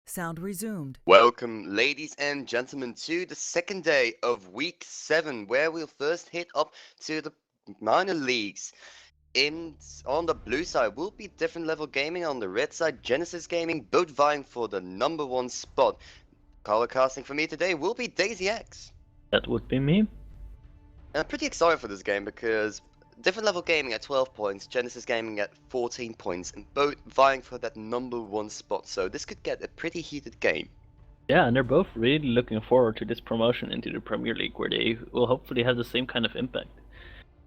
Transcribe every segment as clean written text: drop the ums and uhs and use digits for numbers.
Sound resumed. Welcome, ladies and gentlemen, to the second day of Week 7, where we'll first hit up to the minor leagues. On the blue side will be Different Level Gaming, on the red side Genesis Gaming, both vying for the number 1 spot. Color casting for me today will be Daisy X. That would be me. And I'm pretty excited for this game because Different Level Gaming at 12 points, Genesis Gaming at 14 points, and both vying for that number 1 spot, so this could get a pretty heated game. Yeah, and they're both really looking forward to this promotion into the Premier League, where they will hopefully have the same kind of impact.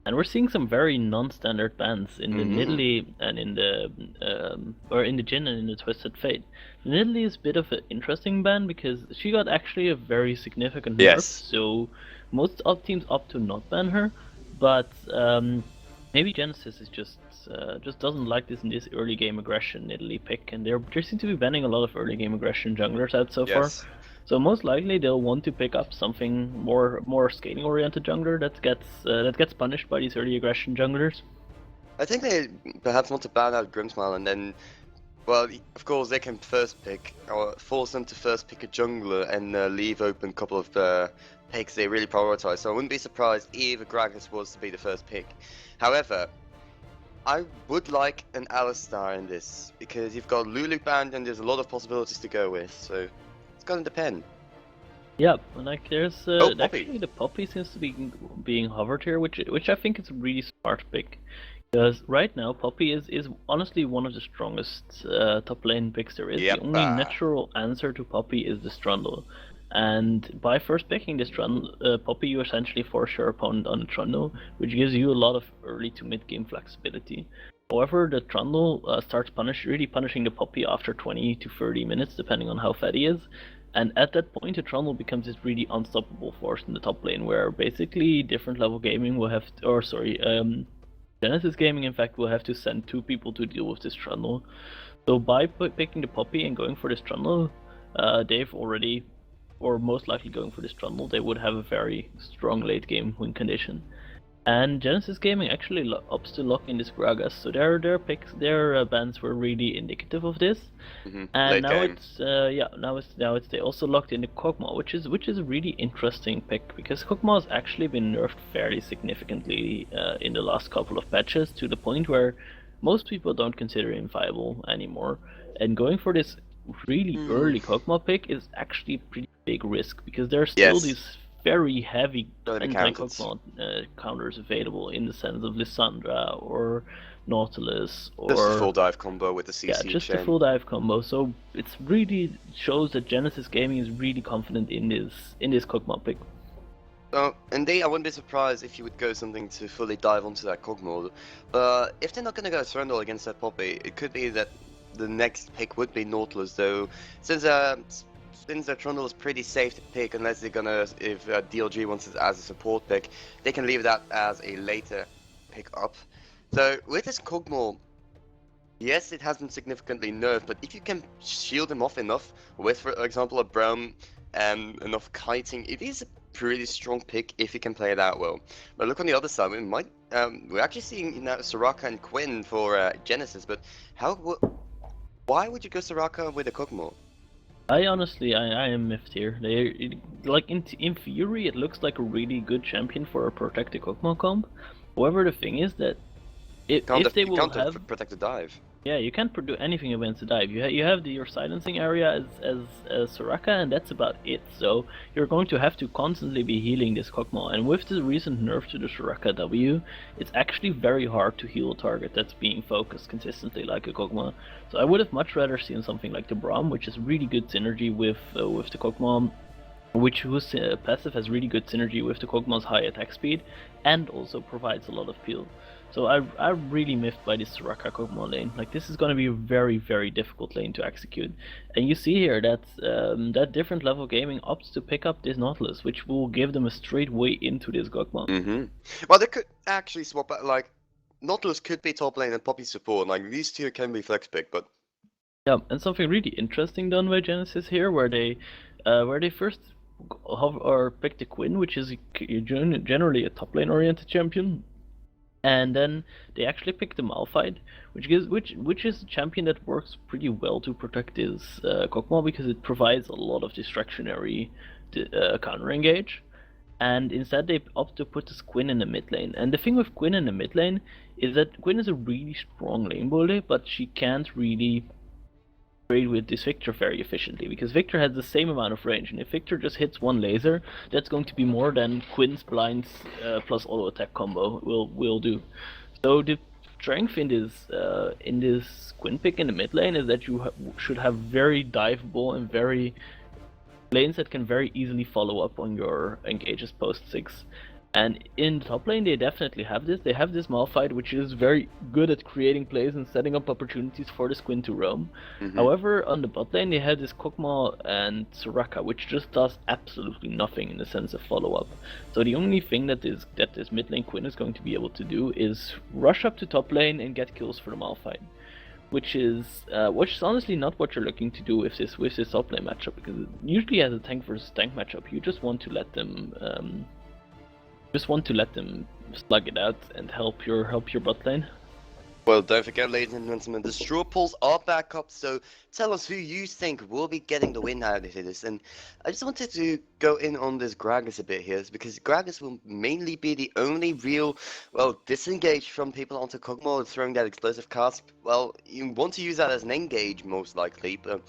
And we're seeing some very non-standard bans in the Nidalee and in the Jin and in the Twisted Fate. The Nidalee is a bit of an interesting ban because she got actually a very significant nerf, so most teams opt to not ban her. But maybe Genesis is just doesn't like this early game aggression Nidalee pick, and they seem to be banning a lot of early game aggression junglers out so far. So most likely they'll want to pick up something more scaling oriented jungler that gets punished by these early aggression junglers. I think they perhaps want to ban out Grimsmile and then, well, of course they can first pick, or force them to first pick a jungler and leave open a couple of picks they really prioritize. So I wouldn't be surprised if Gragas was to be the first pick. However, I would like an Alistar in this, because you've got Lulu banned and there's a lot of possibilities to go with, so it's gonna depend. Yeah, like there's Poppy. actually the Poppy seems to be being hovered here, which I think is a really smart pick. Because right now Poppy is honestly one of the strongest top lane picks there is. Yep. The only natural answer to Poppy is the Trundle. And by first picking this Poppy, you essentially force your opponent on the Trundle, which gives you a lot of early to mid game flexibility. However, the Trundle starts really punishing the Poppy after 20 to 30 minutes, depending on how fat he is. And at that point, the Trundle becomes this really unstoppable force in the top lane, where basically Different Level Gaming will have Genesis Gaming, in fact, will have to send 2 people to deal with this Trundle. So by picking the Poppy and going for this Trundle, they've already, or most likely going for this Trundle, they would have a very strong late game win condition. And Genesis Gaming actually opts to lock in this Gragas, so their bans were really indicative of this. And now they also locked in the Kog'Maw, which is a really interesting pick, because Kog'Maw has actually been nerfed fairly significantly in the last couple of patches, to the point where most people don't consider him viable anymore. And going for this really early Kog'Maw pick is actually a pretty big risk, because there are still these very heavy anti-Kog'Maw counters available, in the sense of Lissandra or Nautilus, or just a full dive combo with the CC chain. Just a full dive combo. So it's really shows that Genesis Gaming is really confident in this Kog'Maw pick. Indeed, I wouldn't be surprised if you would go something to fully dive onto that Kog'Maw. But if they're not going to go Trundle against that Poppy, it could be that the next pick would be Nautilus, though, since their Trundle is pretty safe to pick, unless they're gonna, if DLG wants it as a support pick, they can leave that as a later pick up. So with this Kog'Maw, yes, it has been significantly nerfed, but if you can shield him off enough with, for example, a Braum and enough kiting, it is a pretty strong pick if you can play it out well. But look on the other side, we're actually seeing now Soraka and Quinn for Genesis, but why would you go Soraka with a Kog'Maw? I am miffed here. In theory, it looks like a really good champion for a protected Kog'Maw comp. However, the thing is that if they will have protect the dive. Yeah, you can't do anything against the dive. You have your silencing area as Soraka, and that's about it. So you're going to have to constantly be healing this Kog'Maw. And with the recent nerf to the Soraka W, it's actually very hard to heal a target that's being focused consistently like a Kog'Maw. So I would have much rather seen something like the Braum, which is really good synergy with the Kog'Maw, whose passive has really good synergy with the Kog'Maw's high attack speed, and also provides a lot of peel. So I'm really miffed by this Soraka Kog'Maw lane. Like, this is going to be a very, very difficult lane to execute. And you see here that that Different Level Gaming opts to pick up this Nautilus, which will give them a straight way into this Kog'Maw. Well, they could actually swap out, like, Nautilus could be top lane and Poppy support. Like, these two can be flex pick, but... Yeah, and something really interesting done by Genesis here, where they first picked the Quinn, which is generally a top lane oriented champion. And then they actually picked the Malphite, which is a champion that works pretty well to protect his Kog'Maw because it provides a lot of distractionary counter engage. And instead they opt to put this Quinn in the mid lane. And the thing with Quinn in the mid lane is that Quinn is a really strong lane bully, but she can't really trade with this Victor very efficiently, because Victor has the same amount of range, and if Victor just hits one laser, that's going to be more than Quinn's blinds plus auto attack combo will do. So the strength in this Quinn pick in the mid lane is that you should have very diveable and very lanes that can very easily follow up on your engages post 6. And in the top lane they definitely have this. They have this Malphite, which is very good at creating plays and setting up opportunities for the Squin to roam. However, on the bot lane they have this Kog'Maw and Soraka, which just does absolutely nothing in the sense of follow-up. So the only thing that this mid lane Quinn is going to be able to do is rush up to top lane and get kills for the Malphite. Which is honestly not what you're looking to do with this top lane matchup, because usually as a tank versus tank matchup, you just want to let them slug it out and help your bot lane. Well, don't forget, ladies and gentlemen, the straw polls are back up, so tell us who you think will be getting the win out of this. And I just wanted to go in on this Gragas a bit here, because Gragas will mainly be the only real, well, disengage from people onto Kog'Maw throwing that explosive cast. Well, you want to use that as an engage, most likely, but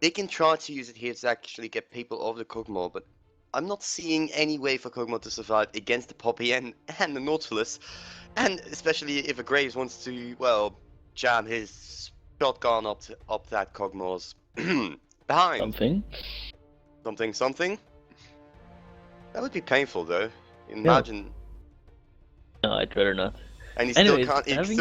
they can try to use it here to actually get people off the Kog'Maw, but I'm not seeing any way for Kog'Maw to survive against the Poppy and the Nautilus. And especially if a Graves wants to, well, jam his shotgun up that Kog'Maw's behind. Something. That would be painful, though. Imagine. No, I'd rather not. And he still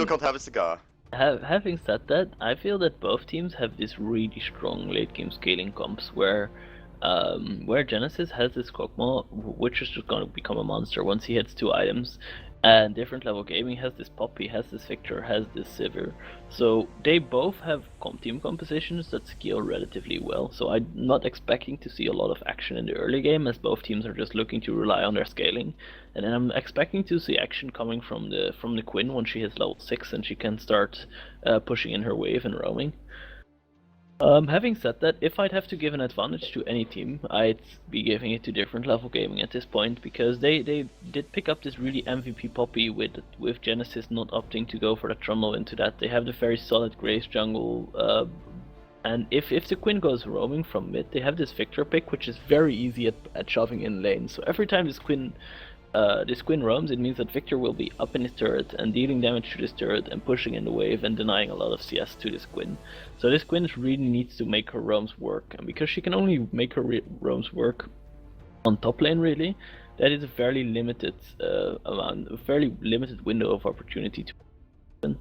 can't have a cigar. Having said that, I feel that both teams have this really strong late game scaling comps where Genesis has this Kog'Maw, which is just going to become a monster once he hits 2 items, and Different Level Gaming has this Poppy, has this Victor, has this Sivir. So they both have team compositions that scale relatively well, so I'm not expecting to see a lot of action in the early game, as both teams are just looking to rely on their scaling. And then I'm expecting to see action coming from the Quinn once she hits level 6 and she can start pushing in her wave and roaming. Having said that, if I'd have to give an advantage to any team, I'd be giving it to Different Level Gaming at this point, because they did pick up this really MVP Poppy with Genesis not opting to go for the Trundle into that. They have the very solid Grace jungle, and if the Quinn goes roaming from mid, they have this Victor pick, which is very easy at shoving in lane. So every time this Quinn roams, it means that Victor will be up in his turret and dealing damage to this turret and pushing in the wave and denying a lot of CS to this Quinn. So this Quinn really needs to make her roams work, and because she can only make her roams work on top lane, really, that is a fairly limited window of opportunity to win.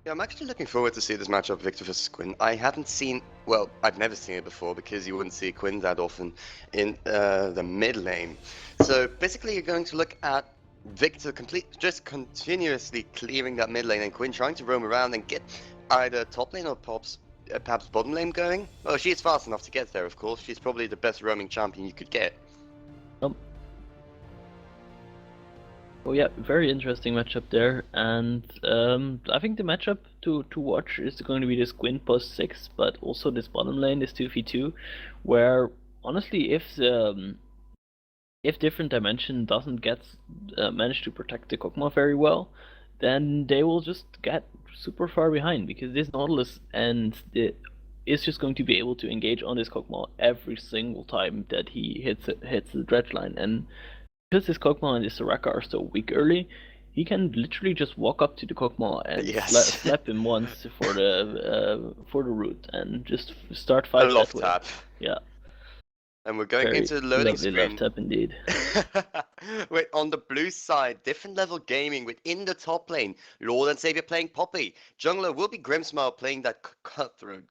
Yeah, I'm actually looking forward to see this matchup, Victor versus Quinn. I haven't seen, well, I've never seen it before, because you wouldn't see Quinn that often in the mid lane. So basically you're going to look at Victor just continuously clearing that mid lane, and Quinn trying to roam around and get either top lane or perhaps bottom lane going. Well, she's fast enough to get there, of course. She's probably the best roaming champion you could get. Oh yeah, very interesting matchup there, and I think the matchup to watch is going to be this Quinn post 6, but also this bottom lane, this 2v2, where honestly, if Different Dimension doesn't manage to protect the Kog'Maw very well, then they will just get super far behind, because this Nautilus is just going to be able to engage on this Kog'Maw every single time that he hits the dredge line, and because this Kog'Maw and this Soraka are so weak early, he can literally just walk up to the Kog'Maw and slap him once for the root and just start fighting that way. Tap. Yeah. And we're going into the loading screen. Left tap indeed. Wait, on the blue side, Different Level Gaming within the top lane. Lord and Savior playing Poppy. Jungler will be Grimsmile playing that Cutthroat.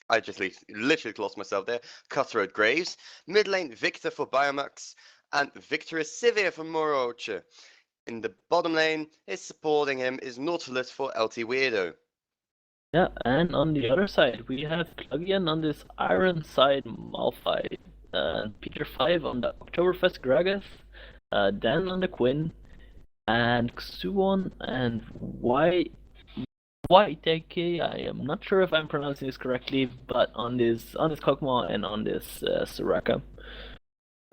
I just literally lost myself there. Cutthroat Graves. Mid lane, Victor for Biomax. And Victorious Sivir for Moroche. In the bottom lane, supporting him is Nautilus for LT Weirdo. Yeah, and on the other side, we have Clugian on this Iron side Malphite, Peter 5 on the Oktoberfest Gragas, Dan on the Quinn, and Xuan and YTK. I am not sure if I'm pronouncing this correctly, but on this Kog'Maw and on this Soraka.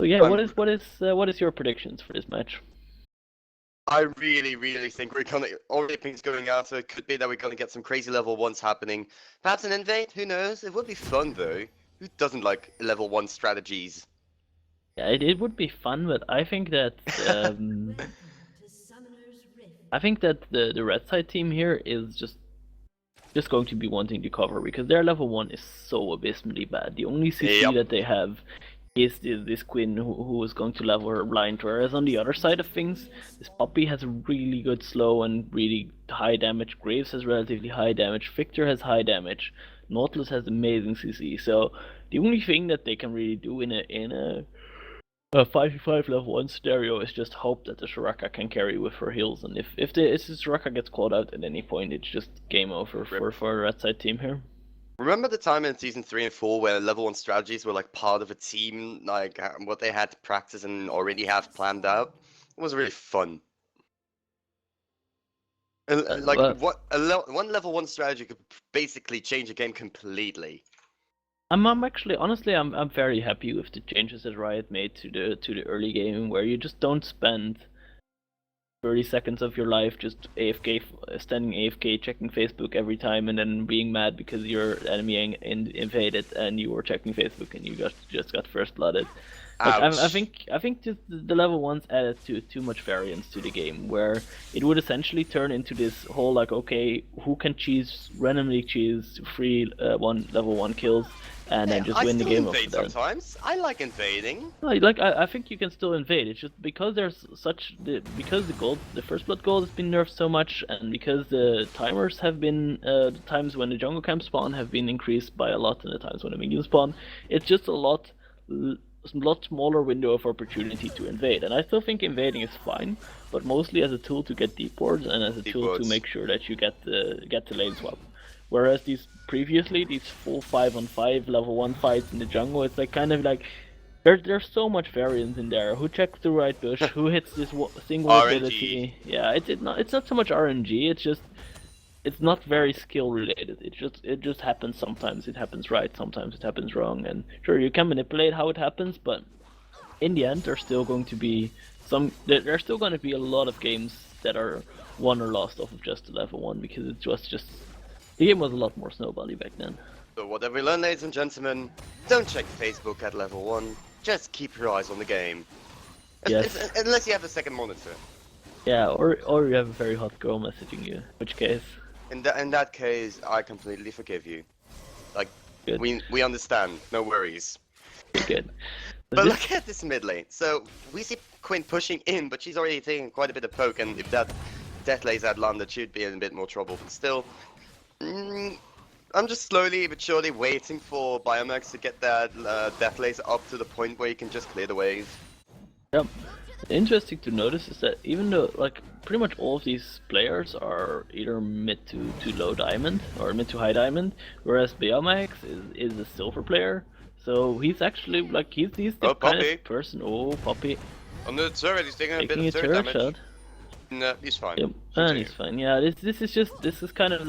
So yeah, what is your predictions for this match? I really, really think we're gonna already things going out, so it could be that we're gonna get some crazy level ones happening. Perhaps an invade, who knows? It would be fun though. Who doesn't like level 1 strategies? Yeah, it would be fun, but I think that the red side team here is just going to be wanting to cover because their level 1 is so abysmally bad. The only CC Yep. that they have is this Quinn who is going to level her blind, whereas on the other side of things, this Poppy has really good slow and really high damage, Graves has relatively high damage, Victor has high damage, Nautilus has amazing CC, so the only thing that they can really do in a 5v5 level 1 scenario is just hope that the Soraka can carry with her heals, and if the Soraka gets called out at any point, it's just game over for the red side team here. Remember the time in season 3 and 4 where level 1 strategies were like part of a team, like what they had to practice and already have planned out? It was really fun. Like one level 1 strategy could basically change a game completely. I'm actually honestly I'm very happy with the changes that Riot made to the early game, where you just don't spend 30 seconds of your life just AFK, standing AFK, checking Facebook every time, and then being mad because your enemy invaded and you were checking Facebook and you just got first blooded. Like, I think just the level 1s added too much variance to the game, where it would essentially turn into this whole like, okay, who can randomly choose free level 1 kills and then just win the game invade that. Sometimes I like invading. No, like I think you can still invade. It's just because there's because the first blood gold has been nerfed so much, and because the timers have been the times when the jungle camp spawn have been increased by a lot, and the times when the minions spawn, it's just a lot smaller window of opportunity to invade. And I still think invading is fine, but mostly as a tool to get deep wards and as a tool to make sure that you get the lane swap. Whereas these full 5-on-5 level 1 fights in the jungle, it's like kind of like there's so much variance in there. Who checks the right bush? Who hits this single RNG. ability? Yeah, it's not so much RNG. It's not very skill related. It just happens sometimes. It happens right, sometimes it happens wrong. And sure, you can manipulate how it happens, but in the end, there's still going to be a lot of games that are won or lost off of just the level 1, because it was just the game was a lot more snowbally back then. So whatever we learn, ladies and gentlemen, don't check Facebook at level 1. Just keep your eyes on the game. Yes. Unless you have a second monitor. Yeah, or you have a very hot girl messaging you, in which case. In that case, I completely forgive you. Like, Good. we understand, no worries. Good. But look at this mid lane. So we see Quinn pushing in, but she's already taking quite a bit of poke, and if that death lays had landed, she'd be in a bit more trouble. But still, I'm just slowly but surely waiting for Biomax to get that death laser up to the point where you can just clear the wave. Yep. Interesting to notice is that even though like pretty much all of these players are either mid to low diamond or mid to high diamond, whereas Biomax is a silver player. So he's actually like he's the kind of person. Oh, Poppy! On the turret, he's taking a bit of turret damage. shot. No, he's fine. Yep, and he's fine. Yeah, this is kind of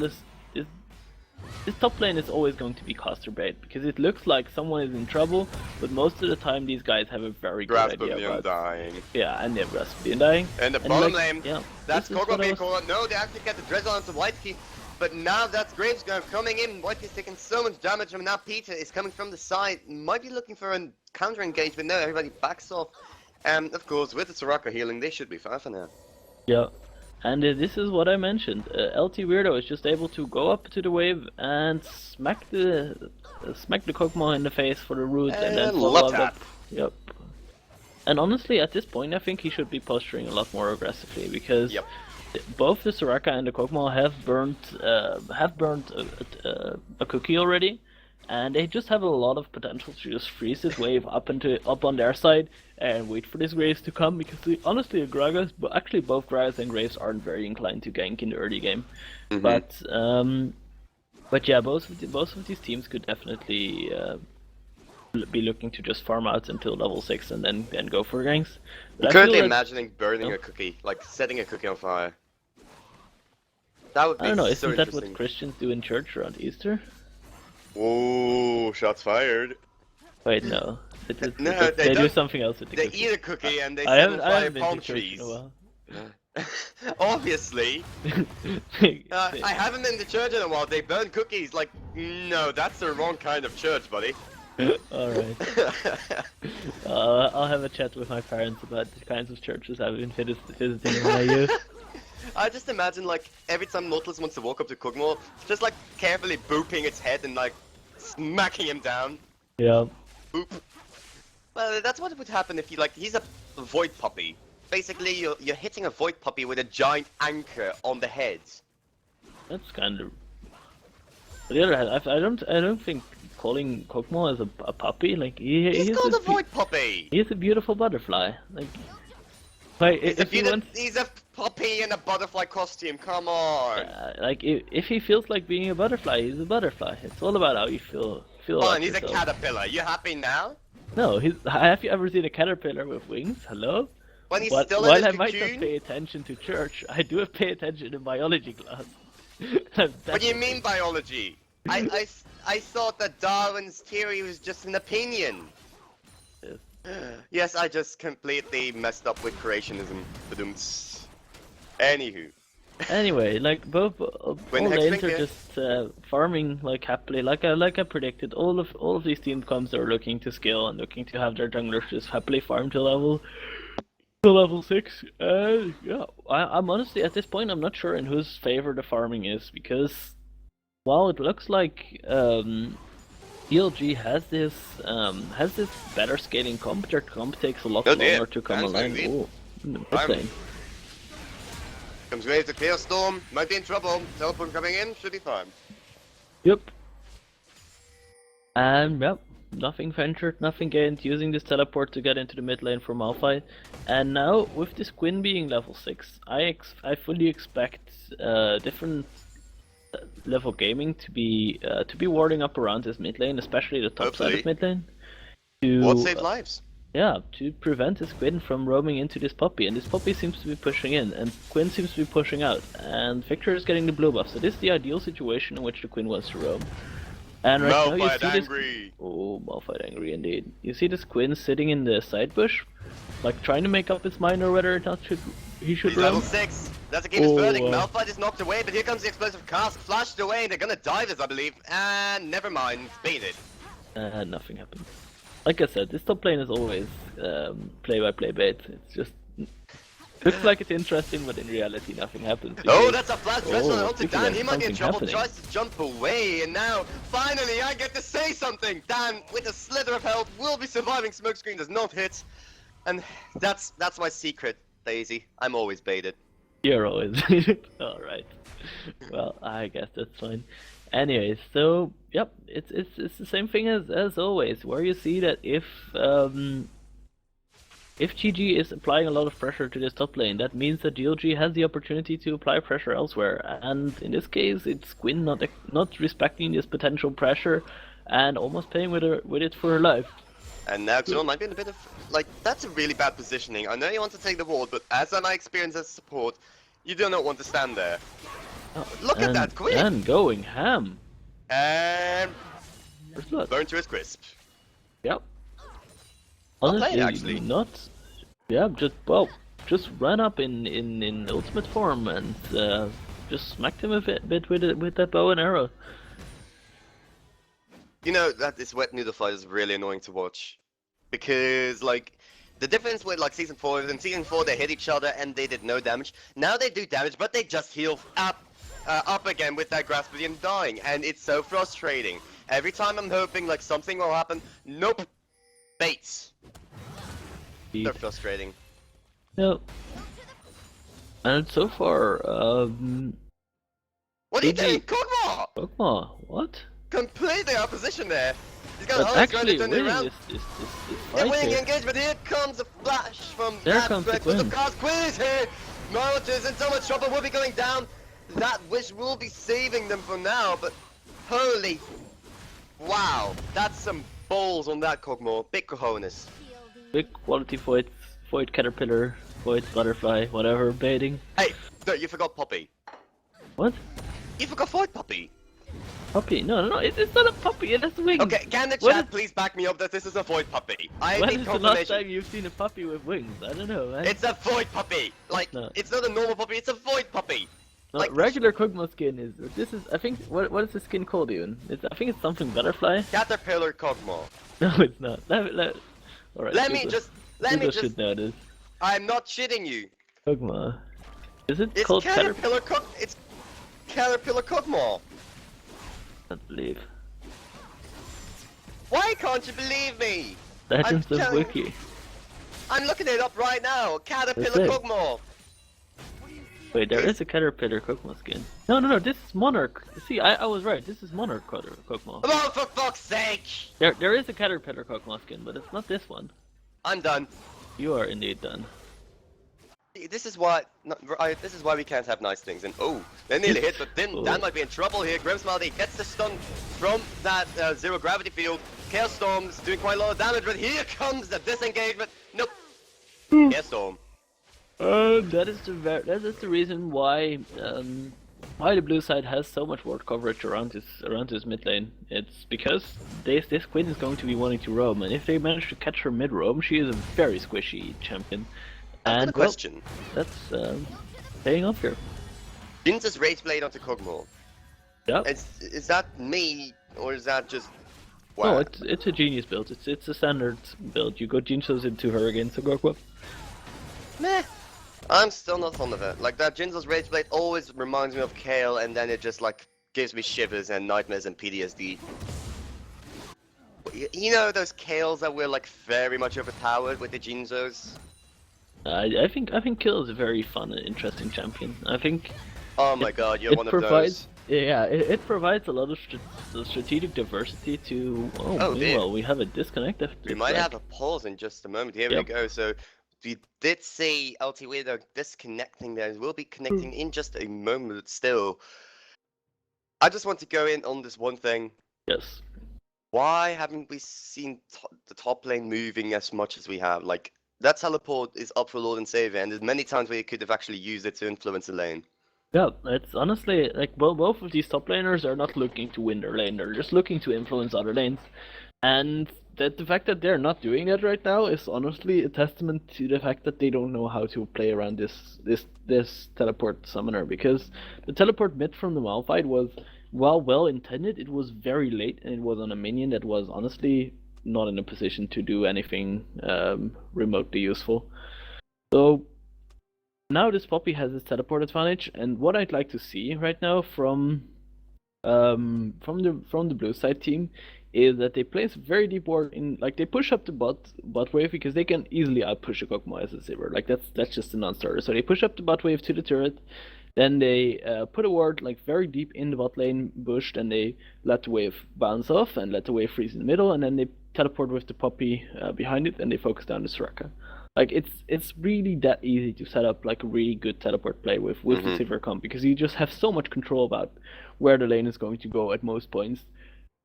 this top lane is always going to be caster bait, because it looks like someone is in trouble, but most of the time these guys have a very good idea about dying. Yeah, and they have Vespyr dying. And the bottom like, lane, yeah, that's Kog'Maw being was... called. No, they actually get the Drizzle onto White Key, but now that's Graves coming in. White Key's taking so much damage, and now Peter is coming from the side. Might be looking for a counter engage, but no, everybody backs off. And of course, with the Soraka healing, they should be fine for now. Yeah. And this is what I mentioned. LT Weirdo is just able to go up to the wave and smack the Kog'Maw in the face for the root, and then follow up. Yep. And honestly, at this point, I think he should be posturing a lot more aggressively, because both the Soraka and the Kog'Maw have burnt a cookie already, and they just have a lot of potential to just freeze this wave up on their side and wait for this Graves to come, because honestly, Gragas, but actually both Gragas and Graves aren't very inclined to gank in the early game. But yeah, both of these teams could definitely be looking to just farm out until level 6 and then go for ganks. But I'm I feel currently that- imagining burning Oh. a cookie, like setting a cookie on fire. That would be I don't know, so isn't that interesting. what Christians do in church around Easter? Oh, shots fired. Wait, no. No, They do don't- something else with the They cookie. eat a cookie and they I set on haven't, I fire haven't been palm to church trees. in a while. Obviously. I haven't been to church in a while. They burn cookies. Like, no, that's the wrong kind of church, buddy. Alright. I'll have a chat with my parents about the kinds of churches I've been visiting in my youth. I just imagine, like, every time Nautilus wants to walk up to Kog'Maw, just, like, carefully booping its head and, like, smacking him down. Yeah. Boop. Well, that's what would happen if you, like, he's a void puppy. Basically, you're hitting a void puppy with a giant anchor on the head. That's kind of. On the other hand, I don't think calling Kog'Maw as a puppy, like He's called a void puppy. He's a beautiful butterfly. Like He's a puppy in a butterfly costume. Come on. like if he feels like being a butterfly, he's a butterfly. It's all about how you feel. Oh, about and he's yourself. a caterpillar. You happy now? No, have you ever seen a caterpillar with wings? Hello. When he's While still in I his might not cocoon? pay attention to church, I do pay attention in biology class. What do you mean biology? I thought that Darwin's theory was just an opinion. Yes. Yes, I just completely messed up with creationism. Badumts. Anywho. Anyway, like all When lanes Hexlink are is- just farming like happily, like I predicted. All of these team comps are looking to scale and looking to have their junglers just happily farm to level 6. Yeah, I'm honestly at this point I'm not sure in whose favor the farming is, because while it looks like DLG has this better scaling comp, their comp takes a lot Oh, dear. longer to come That's online. indeed. Oh, mid I'm- lane. Comes ready to clear storm. Might be in trouble. Teleport coming in. Should be fine. Yep. And yep, nothing ventured, nothing gained, using this teleport to get into the mid lane for Malphite. And now, with this Quinn being level 6, I fully expect different level gaming to be warding up around this mid lane, especially the top side Hopefully. of mid lane. What To, saved lives? yeah, to prevent this Quinn from roaming into this puppy, and this puppy seems to be pushing in, and Quinn seems to be pushing out, and Victor is getting the blue buff, so this is the ideal situation in which the Quinn wants to roam. And right now you Malphite see this... angry. Oh, Malphite angry indeed. You see this Quinn sitting in the side bush, like trying to make up his mind or whether or not he should He's level roam. 6. That's a game is burning. Oh, Malphite is knocked away, but here comes the explosive cast. Flashed away. They're gonna die this, I believe. And never mind. It's baited. Nothing happened. Like I said, this top lane is always play-by-play bait. It's just... looks like it's interesting, but in reality nothing happens. Oh, because- that's a flash dress on onto because Dan. there's He might be in something trouble. happening. Tries to jump away, and now finally I get to say something. Dan, with a slither of health, will be surviving. Smokescreen does not hit, and that's my secret, Daisy. I'm always baited. You're always alright. Well, I guess that's fine. Anyways, so yep, it's the same thing as always, where you see that if GG is applying a lot of pressure to this top lane, that means that GLG has the opportunity to apply pressure elsewhere, and in this case it's Quinn not respecting this potential pressure and almost playing with it for her life. And now Xeon might be in a bit of, like, that's a really bad positioning. I know you want to take the ward, but as my experience as support, you do not want to stand there. Oh, Look at that, Quinn! And going ham. And First blood. burn to his crisp. Yep. Well played, Honestly, actually. not. Yeah, just ran up in ultimate form and just smacked him a bit with that bow and arrow. You know, that this wet noodle fight is really annoying to watch. Because, like, the difference with, like, Season 4 is in Season 4 they hit each other and they did no damage. Now they do damage, but they just heal up again with that Graspedian dying. And it's so frustrating. Every time I'm hoping, like, something will happen, nope. Baits. They're frustrating. Yep. And so far, What are you GG. doing? Kog'Maw! Kog'Maw, what? Completely out of position there. He's got But Alex trying to actually turn it winning around. this Yeah, fight winning the here. engagement. Here comes a flash from There that comes the breakfast Quinn. of cards. Quinn is here. Norwich is in so much trouble. Will be going down. That wish will be saving them for now. But holy, wow, that's some balls on that Kog'Maw. Big cojones. Big quality void caterpillar, void butterfly, whatever, baiting. Hey, no, you forgot Poppy. What? You forgot Void Puppy. Puppy? No, it's not a puppy, it has wings. Okay, can the When chat please back me up that this is a Void Puppy? I When need is the last confirmation. time you've seen a puppy with wings? I don't know, man. It's a Void Puppy. Like, No. it's not a normal puppy, it's a Void Puppy. No, like- regular Kog'Maw skin is. This is. I think. What is the skin called even? I think it's something butterfly. Caterpillar Kog'Maw. No, it's not. Alright. Let me just. should know this. I'm not shitting you. Kog'Maw. Is it It's called Caterpillar It's Caterpillar Kog'Maw. I don't believe. Why can't you believe me? Legends of telling- Wiki. I'm looking it up right now. Caterpillar That's it. Kog'Maw. Wait, there is a Caterpillar Kog'Maw skin. No, this is Monarch. See, I was right. This is Monarch Kog'Maw. Oh, for fuck's sake! There is a Caterpillar Kog'Maw skin, but it's not this one. I'm done. You are indeed done. This is why. This is why we can't have nice things. And oh, they nearly hit, but then Oh. Dan might be in trouble here. Grimsmaldy gets the stun from that zero gravity field. Chaos Storm's doing quite a lot of damage, but here comes the disengagement. Nope. Chaos Storm. That is the reason why the blue side has so much ward coverage around his mid lane. It's because this queen is going to be wanting to roam, and if they manage to catch her mid roam, she is a very squishy champion. I've got And a question. well, that's paying off here. Jinx's Rage Blade onto Kog'Maw. Yeah. Is that me or is that just? No, Wow. it's a genius build. It's a standard build. You go Jinxos into her against a Gorgwa. Meh. I'm still not fond of it. Like that Jinzo's Rage Blade always reminds me of Kale, and then it just like gives me shivers and nightmares and PTSD. You know those Kales that were like very much overpowered with the Jinzos? I think Kill is a very fun and interesting champion. I think Oh my god, you're it one of provides those. it provides a lot of strategic diversity to. Oh, dear. Well, we have a disconnect. We might have a pause in just a moment. Here we Yep. go. So we did see LT Widow disconnecting there. We'll be connecting in just a moment still. I just want to go in on this one thing. Yes. Why haven't we seen the top lane moving as much as we have? Like, that teleport is up for Lord and Savior, and there's many times where you could have actually used it to influence the lane. Yeah, it's honestly like both of these top laners are not looking to win their lane. They're just looking to influence other lanes, and the fact that they're not doing that right now is honestly a testament to the fact that they don't know how to play around this teleport summoner, because the teleport mid from the Malphite was well intended. It was very late, and it was on a minion that was honestly not in a position to do anything remotely useful. So now this Poppy has its teleport advantage, and what I'd like to see right now from the blue side team is that they place very deep ward in, like they push up the bot wave because they can easily outpush a Kog'Maw as a Sivir. Like that's just a non-starter. So they push up the bot wave to the turret, then they put a ward like very deep in the bot lane bush, then they let the wave bounce off and let the wave freeze in the middle, and then they teleport with the Poppy behind it, and they focus down the Soraka. Like it's really that easy to set up like a really good teleport play with the Sivir comp, because you just have so much control about where the lane is going to go at most points.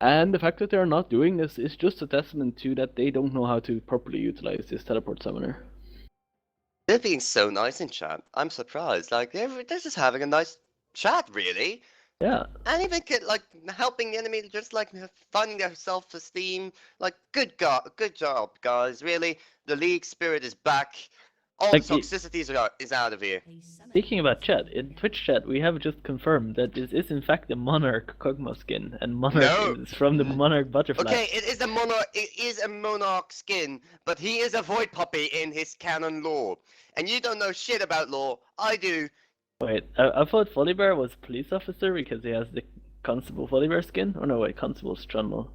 And the fact that they're not doing this is just a testament to that they don't know how to properly utilize this teleport summoner. They're being so nice in chat. I'm surprised. Like, they're just having a nice chat, really. Yeah. And even like helping the enemy, just like finding their self-esteem. Like, good job, guys. Really, the league spirit is back. All Like, the toxicities is out of here. Speaking about chat, in Twitch chat we have just confirmed that this is in fact a Monarch Kog'Maw skin, and Monarch No. is from the Monarch butterfly. Okay, it is a monarch. It is a monarch skin, but he is a void puppy in his canon lore. And you don't know shit about lore. I do. Wait, I thought Volibear was police officer because he has the Constable Volibear skin? Or no, wait, Constable Strunwell.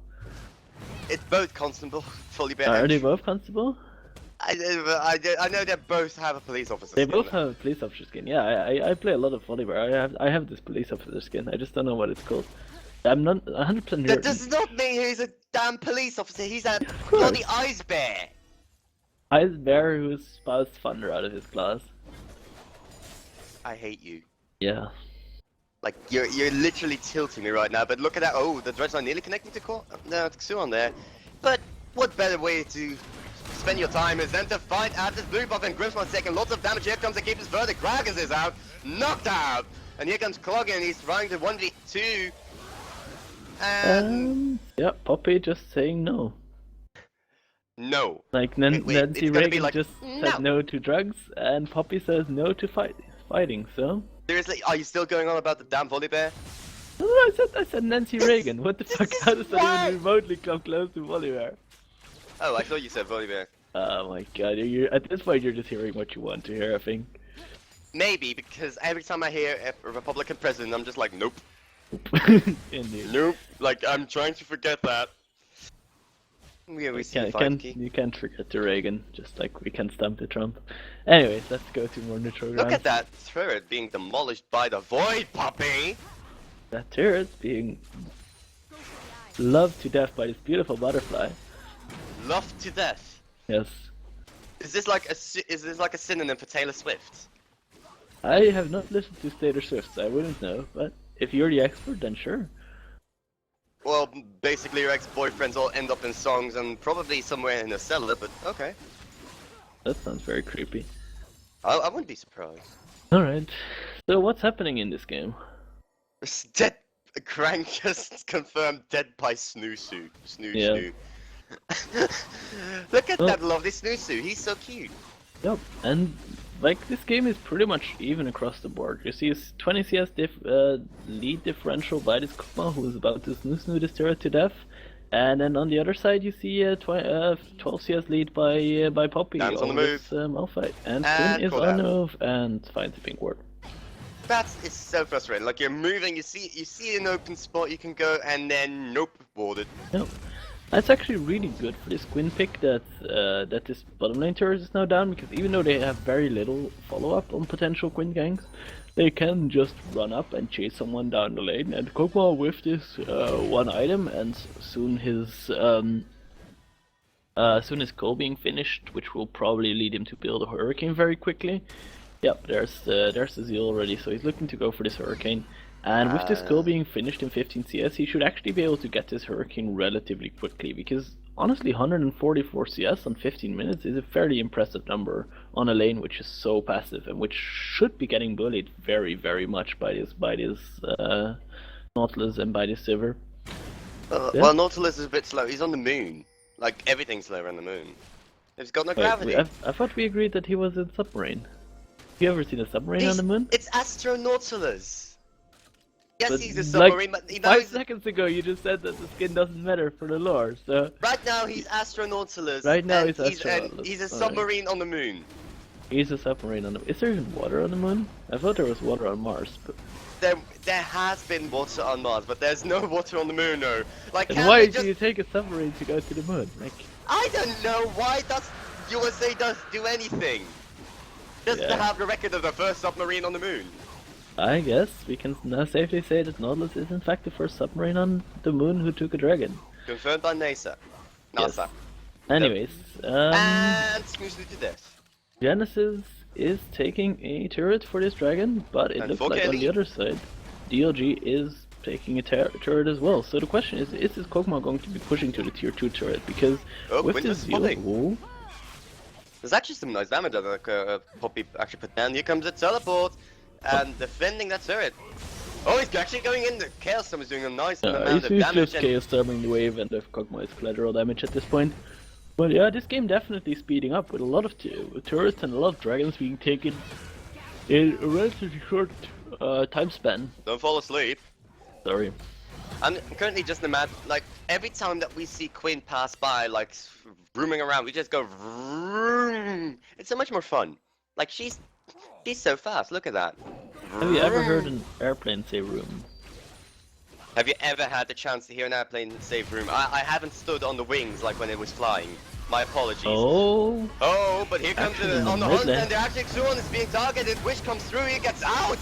It's both constable, fully bad. Are they both Constable? I know they both have a police officer. They skin. both have a police officer skin. Yeah, I play a lot of Volibear. I have this police officer skin. I just don't know what it's called. I'm not 100% sure. That does not mean he's a damn police officer. He's a bloody ice bear. Ice Bear who espoused thunder out of his class. I hate you. Yeah. Like you're literally tilting me right now. But look at that. Oh, the Dread's not nearly connecting to Xuan there. But what better way to spend your time is than to fight at this blue buff, and Grimsmon taking lots of damage. Here comes the Keeper's Verdict. Gragas is out, knocked out. And here comes Cloggin, he's trying to 1v2. And... yeah, Poppy just saying no. no. Like Wait, Nancy it's gonna be Reagan like, just no. said no to drugs, and Poppy says no to fighting, so... Seriously, are you still going on about the damn Volibear? No, I said Nancy Reagan. What the fuck? is How does that why- even remotely come close to Volibear? Oh, I thought you said Volibear. Oh my god, you're at this point you're just hearing what you want to hear, I think. Maybe, because every time I hear a Republican president, I'm just like, nope. Indeed. Nope. Like, I'm trying to forget that. We see the fight key. You can't forget the Reagan, just like we can stamp the Trump. Anyways, let's go to more neutral ground. Look at that turret being demolished by the Void Puppy! That turret being loved to death by this beautiful butterfly. Loved to death. Yes. Is this like a synonym for Taylor Swift? I have not listened to Taylor Swift, so I wouldn't know, but if you're the expert, then sure. Well, basically your ex-boyfriends all end up in songs and probably somewhere in a cellar, but okay. That sounds very creepy. I wouldn't be surprised. Alright, so what's happening in this game? Dead Crank just confirmed dead by Snoosu. Yeah. Look at Oh. that lovely Snoosu, he's so cute. Yep, and like this game is pretty much even across the board. You see a 20 CS lead differential by this Kuma who is about to snoo this turret to death. And then on the other side you see a 12 CS lead by Poppy. Dan's on the move. Malphite. And And Quinn is cool on the down. move and finds the pink ward. That is so frustrating. Like you're moving, you see an open spot you can go, and then nope, boarded. Yep. That's actually really good for this Quinn pick that that this bottom lane turret is now down, because even though they have very little follow-up on potential Quinn ganks, they can just run up and chase someone down the lane, and Kog'Maw with this one item, and soon his goal being finished, which will probably lead him to build a Hurricane very quickly. Yep, there's the Zeal already, so he's looking to go for this Hurricane. And with this goal being finished in 15 CS, he should actually be able to get this Hurricane relatively quickly, because honestly 144 CS on 15 minutes is a fairly impressive number on a lane which is so passive and which should be getting bullied very, very much by this Nautilus and by this Sivir. Yeah. Well, Nautilus is a bit slow, he's on the moon. Like, everything's slower on the moon. He's got no gravity. I thought we agreed that he was in submarine. Have you ever seen a submarine on the moon? It's Astro Nautilus. Yes, But he's a like, submarine, but he 5 knows... seconds ago you just said that the skin doesn't matter for the lore, so... Right now he's Astro Nautilus. Right now and he's Astro Nautilus. He's a Alright. submarine on the moon. He's a submarine on the... Is there even water on the moon? I thought there was water on Mars, but... There has been water on Mars, but there's no water on the moon, no. Like, And can't why they do you take a submarine to go to the moon? Like... I don't know why does USA does do anything. Just to Yeah. have the record of the first submarine on the moon. I guess we can now safely say that Nautilus is in fact the first submarine on the moon who took a dragon. Confirmed by NASA. Yes. NASA. Anyways, And Snooze to death. Genesis is taking a turret for this dragon, but it And looks for like on Kelly. the other side, DLG is taking a turret as well. So the question is this Kog'Maw going to be pushing to the tier 2 turret? Because Oh, with Winter's this Zeal... spotting. Ooh, There's actually some nice damage that Poppy actually put down. Here comes a teleport. And defending that turret. Oh, he's actually going in. The Chaos Storm is doing a nice amount he's of damage. just Chaos Storming the wave, and the Kog'Maw is collateral damage at this point. But yeah, this game definitely speeding up with a lot of turrets and a lot of dragons being taken in a relatively short time span. Don't fall asleep. Sorry. I'm currently just imagine, like, every time that we see Quinn pass by, like, rooming around, we just go vroom. It's so much more fun. Like, she's so fast, look at that. Have you ever heard an airplane say room? Have you ever had the chance to hear an airplane say vroom? I haven't stood on the wings like when it was flying. My apologies. Oh, Oh, but here comes Actually, on the mid hunt, lane. and the Arctic Swan is being targeted. Wish comes through, he gets out!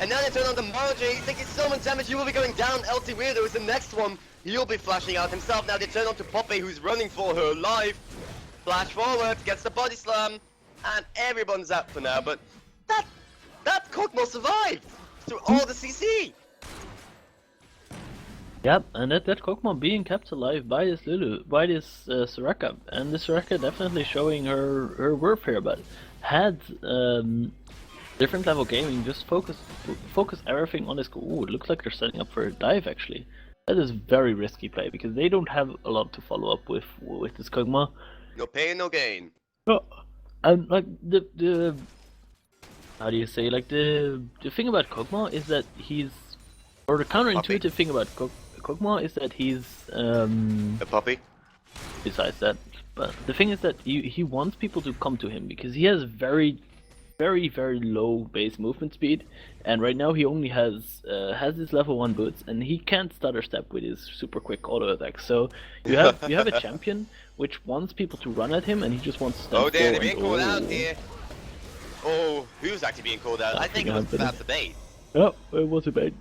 And now they turn on the Mojo, he's taking so much damage, he will be going down. LT Weirdo is the next one. He'll be flashing out himself. Now they turn on to Poppy, who's running for her life. Flash forward, gets the body slam, and everyone's out for now, but that Kog'Maw survived through all the CC. Yep, and that Kog'Maw being kept alive by this Soraka, and the Soraka definitely showing her worth here, but had different level gaming just focus everything on this. Ooh, it looks like they're setting up for a dive actually. That is very risky play because they don't have a lot to follow up with this Kog'Maw. No pain, no gain. Oh, and like the how do you say, like the thing about Kog'Maw is that the counterintuitive thing about Kog'Maw is that he's A puppy? besides that, but the thing is that he wants people to come to him because he has very low base movement speed, and right now he only has his level 1 boots, and he can't stutter step with his super quick auto attack. So you have a champion which wants people to run at him, and he just wants to stand Oh, damn, they're forward. being called out here. Oh, who's actually being called out? I think it was perhaps the bait. Oh, it was a bait.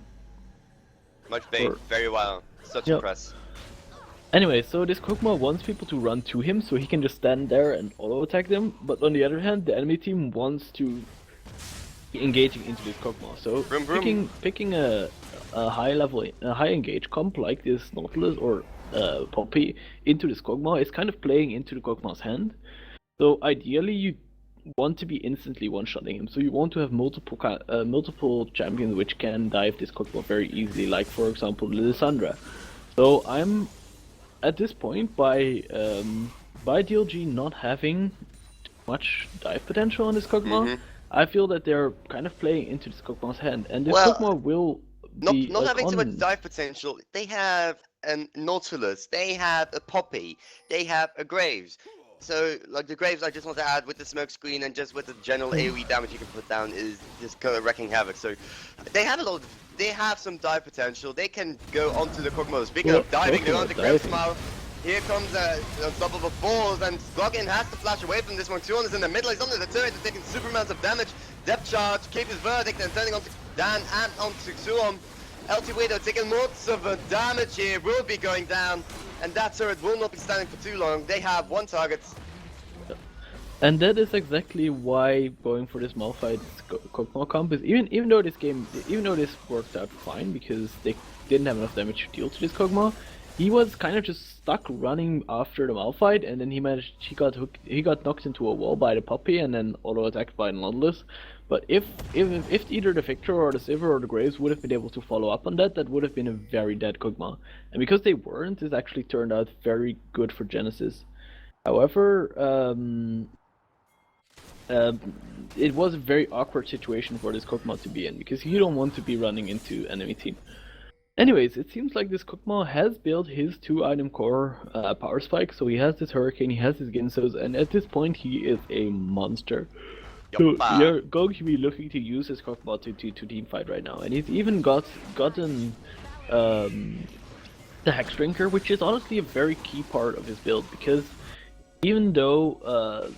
Much bait, very well. Such Yep. a press. Anyway, so this Kog'Maw wants people to run to him so he can just stand there and auto-attack them, but on the other hand, the enemy team wants to be engaging into this Kog'Maw. So Vroom, vroom. picking a high engage comp like this Nautilus or Poppy into this Kog'Maw is kind of playing into the Kog'Maw's hand. So ideally you want to be instantly one-shotting him, so you want to have multiple champions which can dive this Kog'Maw very easily, like for example Lysandra. So I'm at this point, by DLG not having too much dive potential on this Kog'Maw, I feel that they're kind of playing into this Kog'Maw's hand, and this Kog'Maw will be Not like, having too much dive potential, they have a Nautilus, they have a Poppy, they have a Graves. So, like the Graves, I just want to add with the smoke screen and just with the general AoE damage you can put down is just kind of wrecking havoc. So, they have they have some dive potential. They can go onto the Kog'Maw. Speaking of diving, they're on the Graves now. Here comes unstoppable balls, and Sloggin has to flash away from this one. 2 is in the middle, he's under the turret, he's taking super amounts of damage. Depth charge, keep his verdict, and turning onto Dan and onto Xuom. LT Widow taking lots of damage here, will be going down, and that turret will not be standing for too long. They have 1 target. And that is exactly why going for this Malphite Kog'Maw comp is, even though this worked out fine because they didn't have enough damage to deal to this Kog'Maw, he was kind of just stuck running after the Malphite, and then he got knocked into a wall by the Puppy and then auto attacked by the Nautilus. But if either the Victor or the Sivir or the Graves would have been able to follow up on that, that would have been a very dead Kog'Maw. And because they weren't, this actually turned out very good for Genesis. However, it was a very awkward situation for this Kog'Maw to be in, because you don't want to be running into enemy team. Anyways, it seems like this Kog'Maw has built his 2-item core power spike, so he has this Hurricane, he has his Ginsos, and at this point he is a monster. So you're going to be looking to use his Kog'Maw to teamfight right now, and he's even gotten the Hex Drinker, which is honestly a very key part of his build, because even though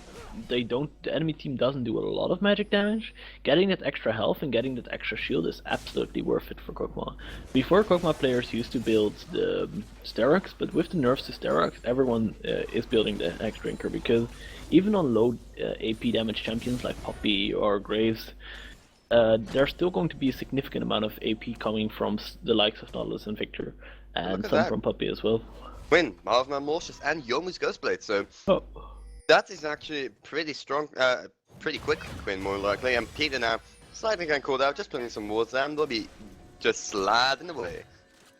the enemy team doesn't do a lot of magic damage, getting that extra health and getting that extra shield is absolutely worth it for Kog'Maw. Before, Kog'Maw players used to build the Sterox, but with the nerfs to Sterox, everyone is building the Hex Drinker, because even on low AP damage champions like Poppy or Graves, there's still going to be a significant amount of AP coming from the likes of Nautilus and Victor, and some from Poppy as well. Win, Marvman Mortius and Yomu's Ghostblade, so that is actually pretty strong, pretty quick win more likely, and Peter now slightly getting called out, just putting some wards down, they'll be just sliding away,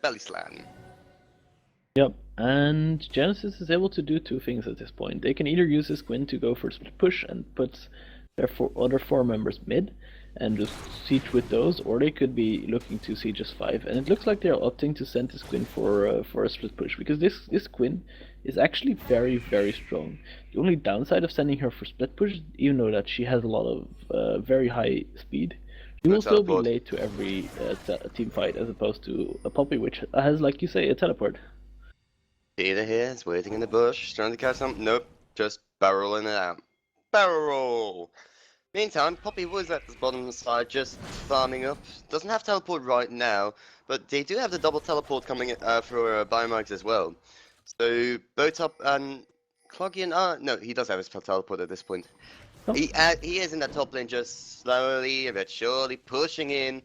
belly sliding. Yep, and Genesis is able to do 2 things at this point. They can either use this Gwyn to go for split push and put their other 4 members mid and just siege with those, or they could be looking to siege just 5. And it looks like they're opting to send this Gwyn for a split push, because this Gwyn is actually very strong. The only downside of sending her for split push, even though that she has a lot of very high speed, she will still be late to every team fight, as opposed to a Poppy, which has, like you say, a teleport. Peter here is waiting in the bush, trying to catch some. Nope, just barreling it out. Barrel roll! Meantime, Poppy was at the bottom side, just farming up. Doesn't have teleport right now, but they do have the double teleport coming for Biomags as well. So, Botop and Cloggian, no, he does have his teleport at this point. Oh. He is in that top lane, just slowly but surely pushing in.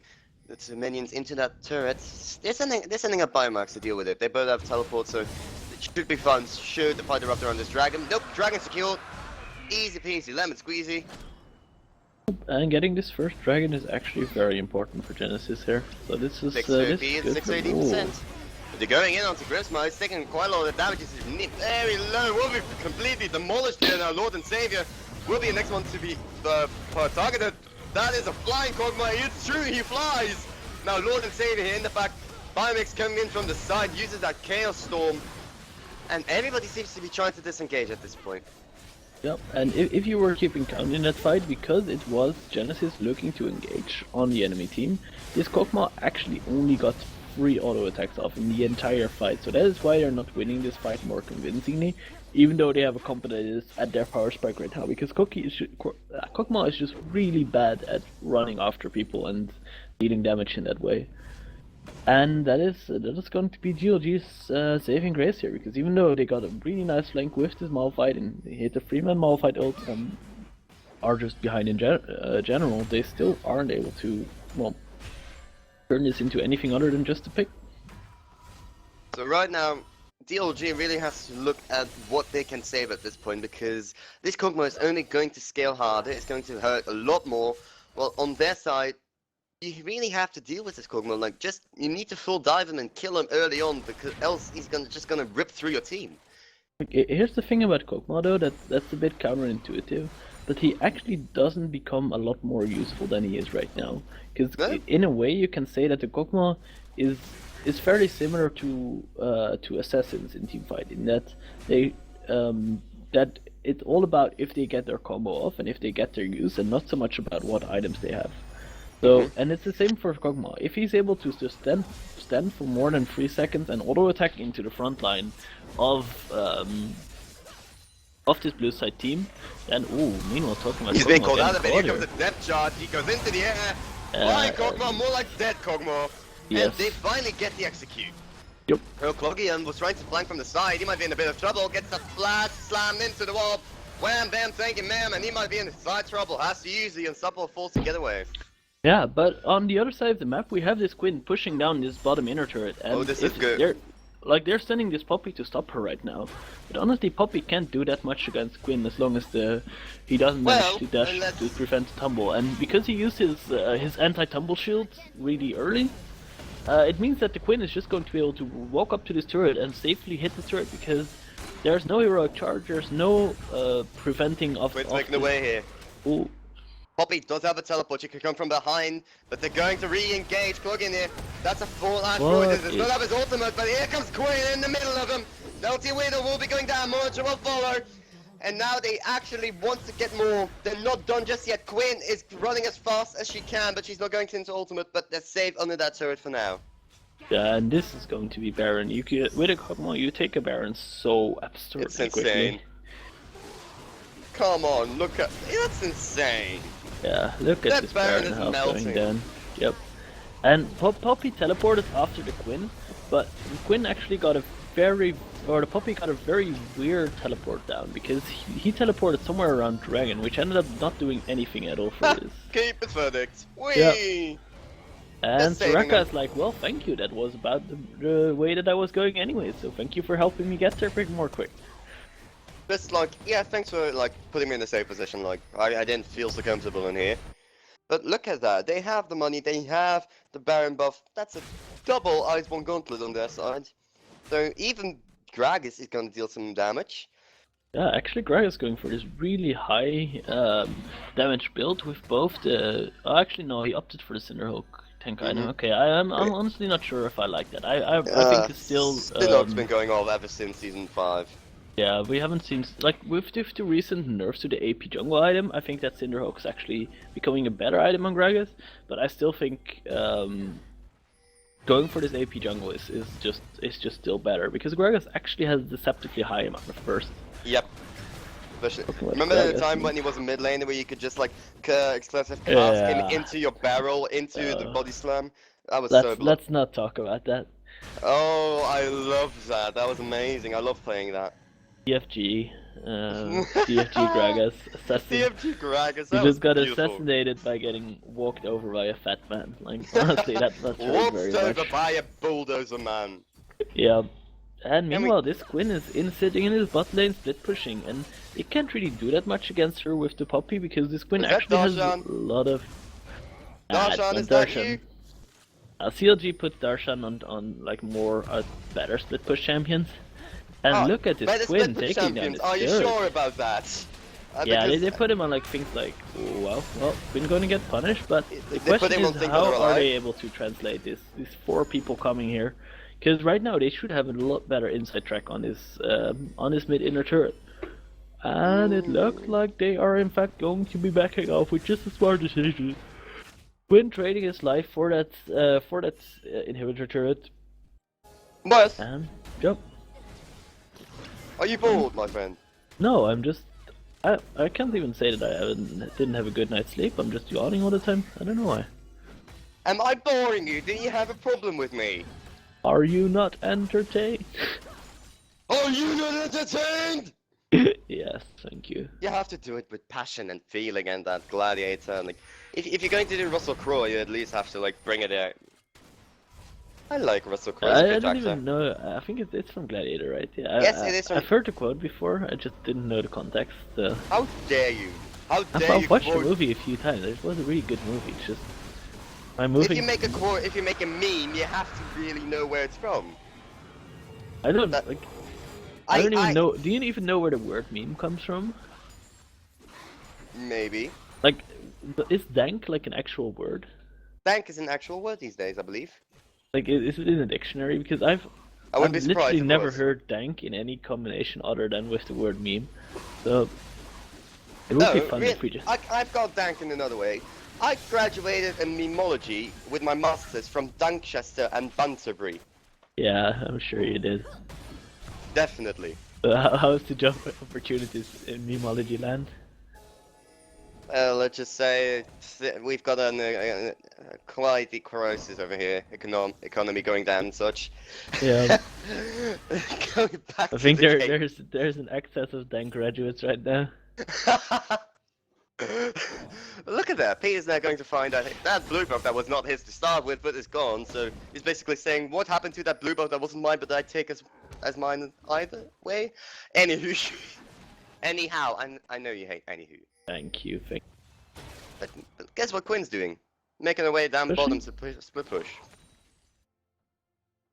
It's the minions into that turret. They're sending a Biomax to deal with it. They both have teleports, so it should be fun. Should the fight erupt around this dragon? Nope, dragon secured. Easy peasy, lemon squeezy. And getting this first dragon is actually very important for Genesis here. So this is 6 this OP is and good 6 for- ooh. 80%. But they're going in onto Grisma. It's taking quite a lot of damage. It's very low. Will be completely demolished here now. Lord and Savior will be the next one to be targeted. That is a flying Kog'Maw. It's true, he flies. Now Lord and Savior here in the back. Biomix coming in from the side, uses that Chaos Storm. And everybody seems to be trying to disengage at this point. Yep, and if you were keeping count in that fight, because it was Genesis looking to engage on the enemy team, this Kog'Maw actually only got 3 auto attacks off in the entire fight, so that is why they're not winning this fight more convincingly, even though they have a comp that is at their power spike right now, because Kog'Maw is just really bad at running after people and dealing damage in that way. And that is going to be GLG's saving grace here, because even though they got a really nice flank with this Malphite and they hit the Freeman Malphite ult and are just behind in general, they still aren't able to, well, turn this into anything other than just a pick. So right now, DLG really has to look at what they can save at this point, because this Kog'Maw is only going to scale harder, it's going to hurt a lot more. Well, on their side, you really have to deal with this Kog'Maw. Like, you need to full dive him and kill him early on, because else he's just gonna rip through your team. Here's the thing about Kog'Maw though, that's a bit counterintuitive, but he actually doesn't become a lot more useful than he is right now. Because in a way you can say that the Kog'Maw is fairly similar to assassins in teamfight, in that they that it's all about if they get their combo off and if they get their use, and not so much about what items they have. So, and it's the same for Kog'Maw. If he's able to just stand for more than 3 seconds and auto attack into the front line of this blue side team, then meanwhile talking about he's Kog'Maw being called out a bit. Here getting comes the depth charge. He goes into the air. Flying Kog'Maw, more like dead Kog'Maw. Yes. And they finally get the execute. Yep. Earl Cloggian was trying to flank from the side. He might be in a bit of trouble. Gets a flash slammed into the wall. Wham bam, thank you ma'am. And he might be in side trouble. Has to use the unstoppable force to get away. Yeah, but on the other side of the map, we have this Quinn pushing down this bottom inner turret, and this is good. They're sending this Poppy to stop her right now. But honestly, Poppy can't do that much against Quinn as long as he doesn't manage to dash to prevent the tumble. And because he used his anti-tumble shield really early, it means that the Quinn is just going to be able to walk up to this turret and safely hit the turret, because there's no heroic charge, there's no preventing of. Quinn's making the way here. Ooh. Poppy does have a teleport, she can come from behind, but they're going to re-engage Cloggian here. That's a full ash forward. Does not have his ultimate, but here comes Quinn in the middle of him. Naughty Widow will be going down, Mojo will follow. And now they actually want to get more. They're not done just yet. Quinn is running as fast as she can, but she's not going into ultimate, but they're safe under that turret for now. Yeah, and this is going to be Baron. With a Kog'Maw, you take a Baron so absurdly It's insane. quickly. Come on, look at that's insane. Yeah, look at That this Baron Baron is health melting. going down. Yep. And Poppy teleported after the Quinn, but the Quinn actually got the Poppy got a very weird teleport down, because he teleported somewhere around Dragon, which ended up not doing anything at all for this. Keep it verdict. Whee! Yep. And saving Soraka is like, well, thank you, that was about the way that I was going anyway, so thank you for helping me get there more quick. Just like, yeah, thanks for like putting me in a safe position. Like, I didn't feel so comfortable in here. But look at that. They have the money. They have the Baron buff. That's a double Iceborne Gauntlet on their side. So even Gragas is going to deal some damage. Yeah, actually Greg is going for this really high damage build with both the... Oh, actually no, he opted for the Cinderhawk tank item. Okay, I'm honestly not sure if I like that. I think it's still... Cinderhawk's been going off ever since Season 5. Yeah, we haven't seen... Like, with the recent nerfs to the AP jungle item, I think that Cinderhawk is actually becoming a better item on Gragas, but I still think going for this AP jungle is just still better, because Gragas actually has a deceptively high amount of burst. Yep. Remember the time when he was a mid laner where you could just like exclusive cast him into your barrel, into the body slam? That was so bloody. Let's not talk about that. Oh, I love that. That was amazing. I love playing that. DFG, DFG Gragas, assassin. DFG Gragas, You that was just got beautiful. assassinated by getting walked over by a fat man. Like, honestly, that's hurt Waltzed very over much. by a bulldozer man. Yeah. And we- meanwhile, this Quinn is sitting in his bot lane split pushing, and it can't really do that much against her with the Poppy because this Quinn Is that actually has a Darshan? lot of. Darshan, is that you? CLG put Darshan on like more better split push champions, and look at this By the Quinn split push taking down champions, his are you third. sure about that? Yeah, Because they put him on like things like, well, Quinn gonna get punished, but the They put question him on is things how that are are alive. they able to translate this? These 4 people coming here, because right now they should have a lot better inside track on this mid inner turret, and it looks like they are in fact going to be backing off, which is a smart decision. Quinn trading his life for that inhibitor turret, What? and yep. Are you bored, my friend? No, I'm just. I can't even say that I didn't have a good night's sleep. I'm just yawning all the time. I don't know why. Am I boring you? Do you have a problem with me? Are you not entertained? Are you not entertained? Yes, thank you. You have to do it with passion and feeling and that gladiator. And, like, if you're going to do Russell Crowe, you at least have to like bring it out. I like Russell Crowe. I don't even know. I think it's from Gladiator, right? Yeah. Yes, it is from- I've heard the quote before. I just didn't know the context. How dare you? How dare I've you watched the quote- movie a few times. It was a really good movie. It's just I'm moving. If you make a quote, if you make a meme, you have to really know where it's from. I don't that- like. I don't even know. Do you even know where the word meme comes from? Maybe. Like, is dank like an actual word? Dank is an actual word these days, I believe. Like, is it in a dictionary? Because I've I wouldn't be surprised literally if it never was. heard dank in any combination other than with the word meme. So it would be fun if we just. I've got Dank in another way. I graduated in memology with my masters from Doncaster and Banterbury. Yeah, I'm sure you did. Definitely. How's the job opportunities in memology land? Let's just say we've got a quite crisis over here. Economy going down and such. Yeah. Going back I to think the game. there's an excess of dank graduates right now. Look at that. Peter's now going to find out that blue buff that was not his to start with, but is gone. So he's basically saying, what happened to that blue buff that wasn't mine, but I take as mine either way? Anywho. Anyhow, I know you hate anywho. Thank you. But guess what Quinn's doing? Making her way down Pushing? bottom to split push.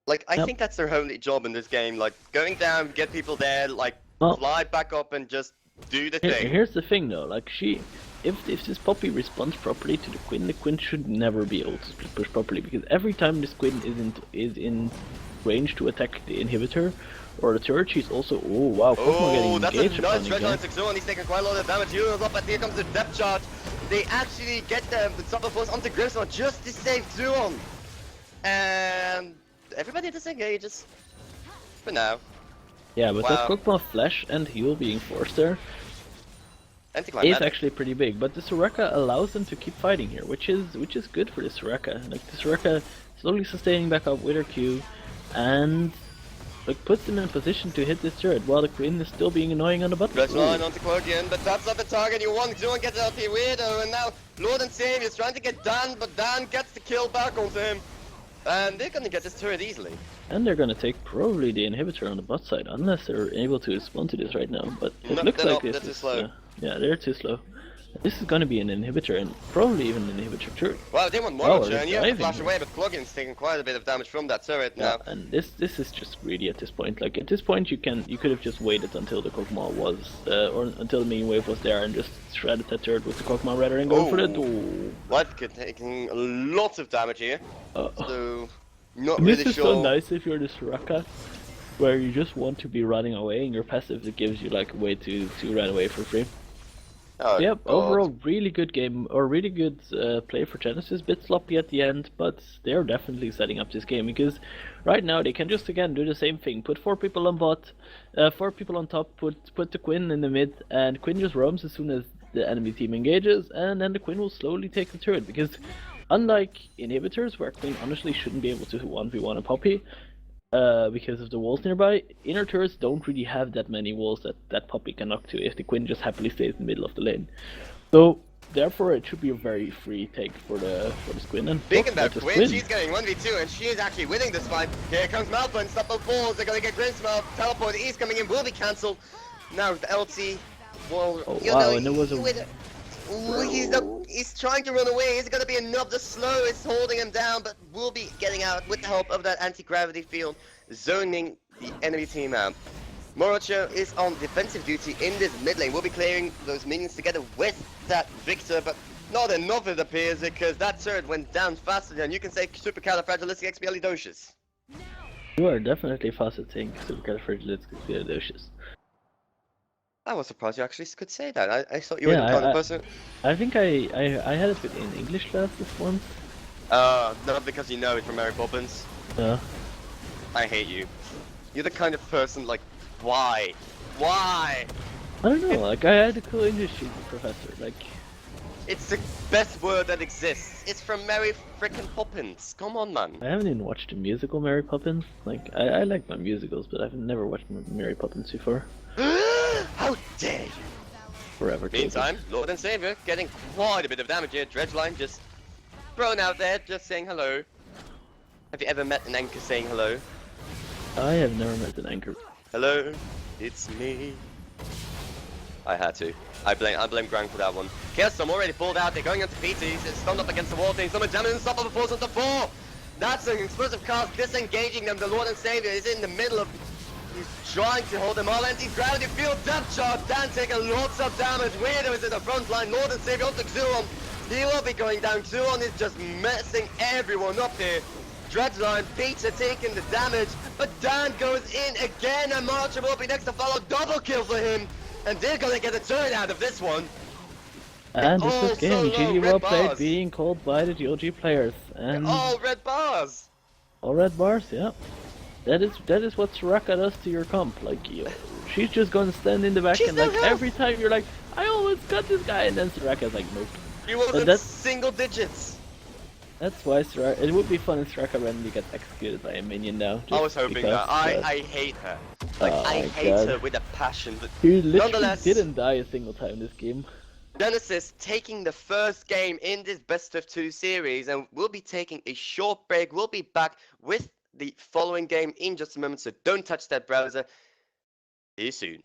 Like, I Yep. think that's their only job in this game. Like, going down, get people there, like, Well- fly back up and just do the thing. Here's the thing though, like if this Poppy responds properly to the Quinn should never be able to split push properly because every time this Quinn is in range to attack the inhibitor or the turret, she's also Kog'Maw Oh, getting that's engaged a nice upon red again. line 6-0 and he's taking quite a lot of damage. Heroes up, and here comes the depth charge. They actually get the Super Force onto Griswold just to save Zuon. And everybody disengages. For now. Yeah, but that Wow. Kog'Maw flash and heal being forced there is Anticlimactic. actually pretty big, but the Soraka allows them to keep fighting here, which is good for the Soraka. Like the Soraka slowly sustaining back up with her Q, and like puts them in a position to hit this turret while the Queen is still being annoying on the button. Red line onto Clodian, but that's not the target you want. Zuon gets out the weirdo, and now Lord and Savior's trying to get Dan, but Dan gets the kill back onto him. And they're gonna get this turret easily. And they're gonna take probably the inhibitor on the bot side, unless they're able to respond to this right now. But it No, looks they're like not, this they're too is, slow. yeah, they're too slow. This is gonna be an inhibitor, and probably even an inhibitor turret. Well, they want more Oh, turn, it's you have to diving. flash away, but Clodian's taking quite a bit of damage from that turret now. And this is just greedy at this point. Like at this point, you could have just waited until the Kog'Maw was, or until the main wave was there, and just shredded that turret with the Kog'Maw rather than going for it. Oh. White taking a lot of damage here, so not And really this is sure. so nice if you're the Soraka, where you just want to be running away, and your passive that gives you like a way to run away for free. Oh, Yep, God. overall really good game, or really good play for Genesis. Bit sloppy at the end, but they're definitely setting up this game because right now they can just again do the same thing. Put 4 people on bot, 4 people on top. Put the Quinn in the mid, and Quinn just roams as soon as the enemy team engages, and then the Quinn will slowly take the turret. Because unlike inhibitors, where Quinn honestly shouldn't be able to 1v1 a Poppy, because of the walls nearby. Inner turrets don't really have that many walls that Poppy can knock to if the Quinn just happily stays in the middle of the lane. So therefore, it should be a very free take for the Squin. And Speaking about the Quinn, she's getting 1v2 and she is actually winning this fight. Here comes Malphite, unstoppable balls, they're gonna get Grimmsmouth, teleport, the East coming in, will be cancelled. Now the LT, well, oh you wow, know, and there was a he's trying to run away, is it gonna be enough? The slow is holding him down, but will be getting out with the help of that anti-gravity field, zoning the enemy team out. Morocho is on defensive duty in this mid lane. We'll be clearing those minions together with that Victor, but not enough it appears because that turret went down faster than you can say supercalifragilisticexpialidocious. You are definitely fast at saying supercalifragilisticexpialidocious. I was surprised you actually could say that. I thought you were the kind of person. I think I had it in English classes once. Not because you know it from Mary Poppins. Yeah. I hate you. You're the kind of person like, why? Why? I don't know, like I had a cool English professor, like... It's the best word that exists. It's from Mary frickin' Poppins. Come on, man. I haven't even watched the musical Mary Poppins. Like, I like my musicals, but I've never watched Mary Poppins before. How dare you! Forever. Meantime, Lord and Savior getting quite a bit of damage here. Dredgeline just thrown out there, just saying hello. Have you ever met an anchor saying hello? I have never met an anchor. Hello, it's me. I had to. I blame Grang for that one. Chaos Storm already pulled out. They're going into PTs. It's stunned up against the wall thing. Someone jamming unstoppable force onto 4. That's an explosive cast disengaging them. The Lord and Savior is in the middle of. He's trying to hold them all. Anti-gravity field depth charge. Dan taking lots of damage. Weirdo is in the front line. Lord and Savior onto Xuon. He will be going down. Xuon is just messing everyone up here. Dredgeline, Peter taking the damage, but Dan goes in again, and Marcher will be next to follow. Double kill for him, and they're gonna get a turn out of this one. And this was game GG well played, bars. being called by the GOG players. And all red bars. All red bars, yeah. That is what Soraka does to your comp. Like, she's just gonna stand in the back and like every time you're like, I always got this guy, and then Soraka's like, nope. He wasn't single digits. That's why Soraka, it would be fun if Soraka randomly gets executed by a minion now. I was hoping that. I hate her. Like, I hate her with a passion. But he literally didn't die a single time this game. Genesis taking the first game in this best of 2 series, and we'll be taking a short break. We'll be back with the following game in just a moment, so don't touch that browser. See you soon.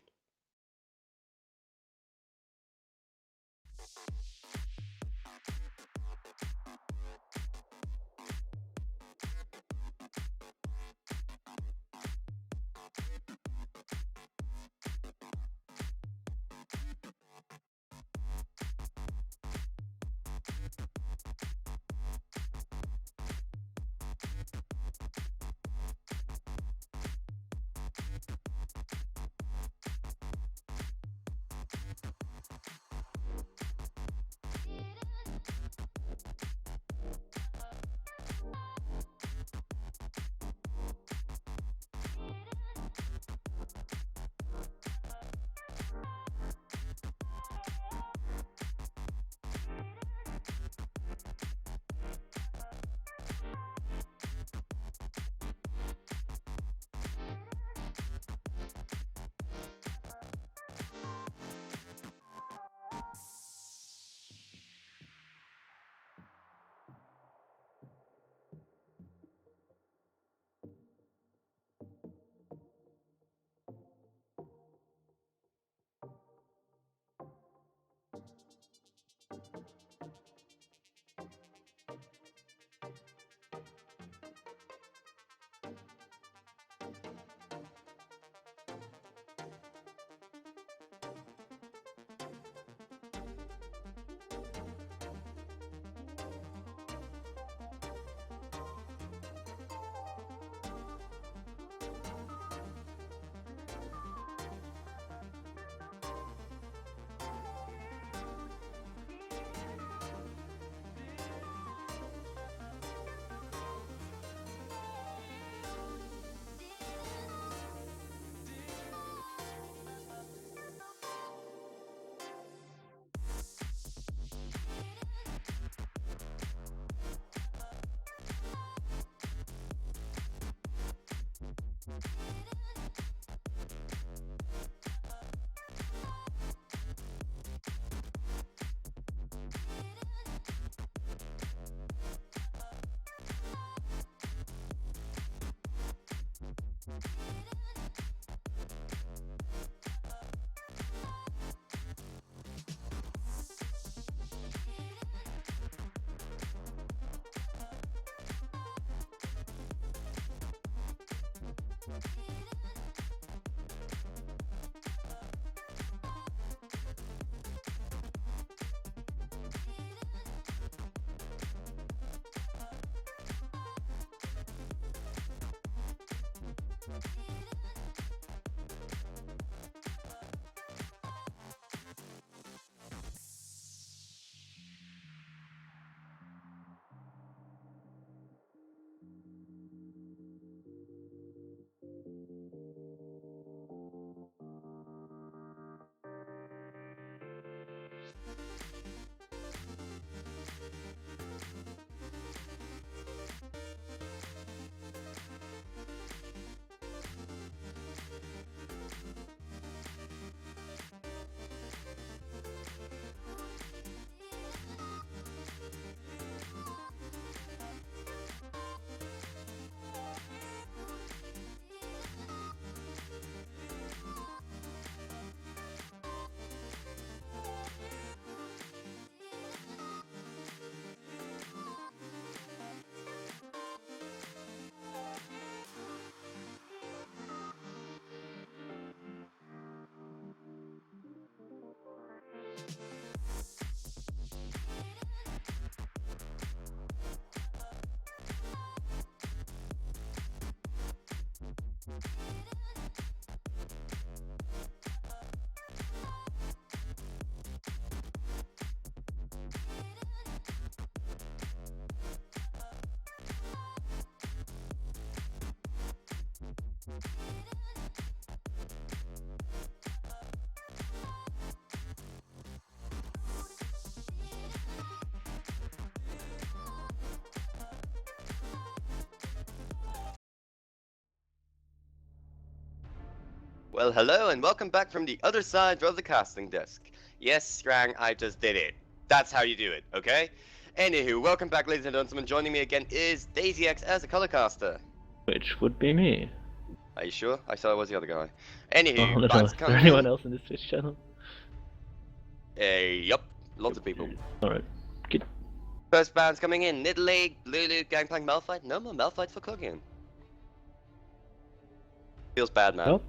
Well, hello and welcome back from the other side of the casting desk. Yes, Scrang, I just did it. That's how you do it, okay? Anywho, welcome back, ladies and gentlemen. Joining me again is DaisyX as a colorcaster. Which would be me. Are you sure? I thought it was the other guy. Oh, Anywho, no, bands is there coming anyone in. else in this Twitch channel? Yup, lots of people. Alright, good. First band's coming in. Nidalee, Lulu, Gangplank, Malphite. No more Malphite for cooking. Feels bad, man. Well,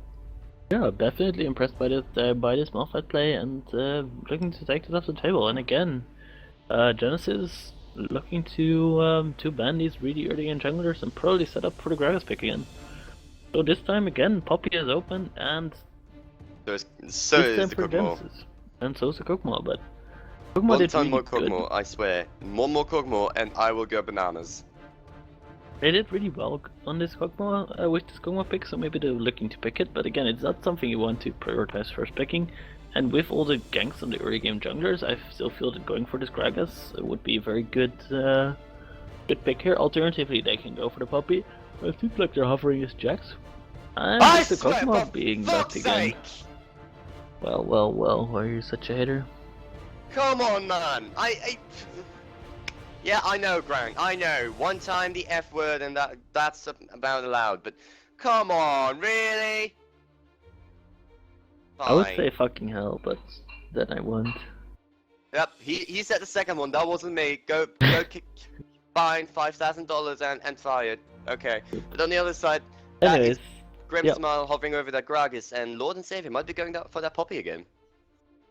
yeah, definitely impressed by this Malphite play and looking to take this off the table. And again, Genesis looking to ban these really early game junglers and probably set up for the Gragas pick again. So this time again, Poppy is open and So this is time the for Kog'Maw. Genesis. And so is the Kog'Maw, but Kog'Maw One did time really more good. Kog'Maw, I swear. One more Kog'Maw and I will go bananas. They did really well on this Kog'Maw, with this Kog'Maw pick, so maybe they're looking to pick it, but again, it's not something you want to prioritize first picking. And with all the ganks on the early game junglers, I still feel that going for this Gragas would be a very good pick here. Alternatively, they can go for the Puppy. It seems like they're hovering as Jax. And I with the swear, Kog'Maw for being back fuck's again. sake! Well, why are you such a hater? Come on, man! Yeah, I know, Grang, I know. One time the F word and that's about allowed, but come on, really? I would Fine. say fucking hell, but then I won't. Yep, he said the second one, that wasn't me. Go kick, fine, $5,000 and fired. Okay, but on the other side, that Anyways, is Grim yep. Smile hovering over that Gragas, and Lord and Savior might be going for that Poppy again.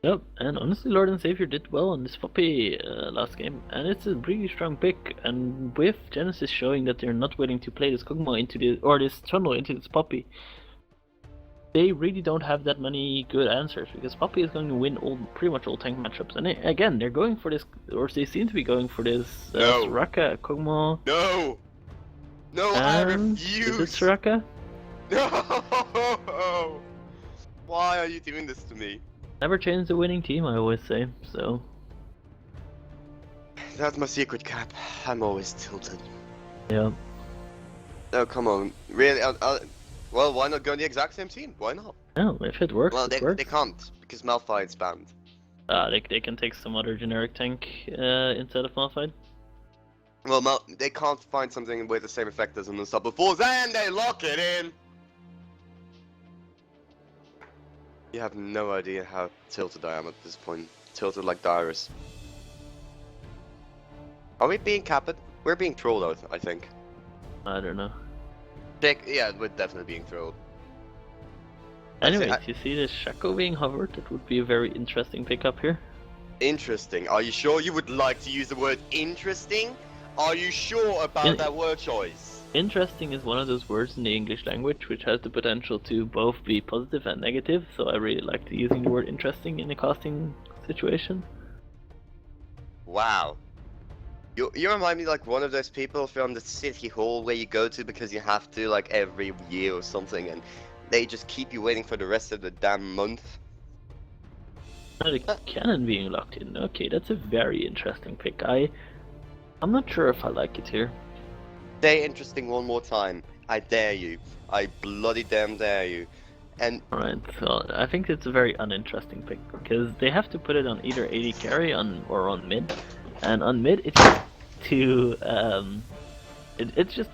Yep, and honestly, Lord and Savior did well on this Puppy last game, and it's a really strong pick. And with Genesis showing that they're not willing to play this Kog'Maw into this Trundle into this Puppy, they really don't have that many good answers because Puppy is going to win pretty much all tank matchups. And again, they're going for this, or they seem to be going for this No. Soraka Kog'Maw. No, I And refuse. is it Soraka? No! Why are you doing this to me? Never change the winning team, I always say. So That's my secret, Cap. I'm always tilted. yeah. Oh, come on. Really? Well, why not go on the exact same team? Why not? No, if it works, Well, it works. they can't, because Malphite's banned. They can take some other generic tank instead of Malphite. Well, they can't find something with the same effect as Unstoppable Force, and they lock it in! You have no idea how tilted I am at this point. Tilted like Dyrus. Are we being capped? We're being trolled out, I think. I don't know. Yeah, we're definitely being trolled. Anyways, you see this Shaco being hovered? That would be a very interesting pickup here. Interesting. Are you sure you would like to use the word interesting? Are you sure about that word choice? Interesting is one of those words in the English language which has the potential to both be positive and negative, so I really like using the word interesting in a casting situation. Wow. You remind me like one of those people from the city hall where you go to because you have to like every year or something, and they just keep you waiting for the rest of the damn month. The cannon being locked in. Okay, that's a very interesting pick. I'm not sure if I like it here. Say interesting one more time. I dare you. I bloody damn dare you. And Alright, so I think it's a very uninteresting pick because they have to put it on either AD carry or on mid, and on mid it's just too it's just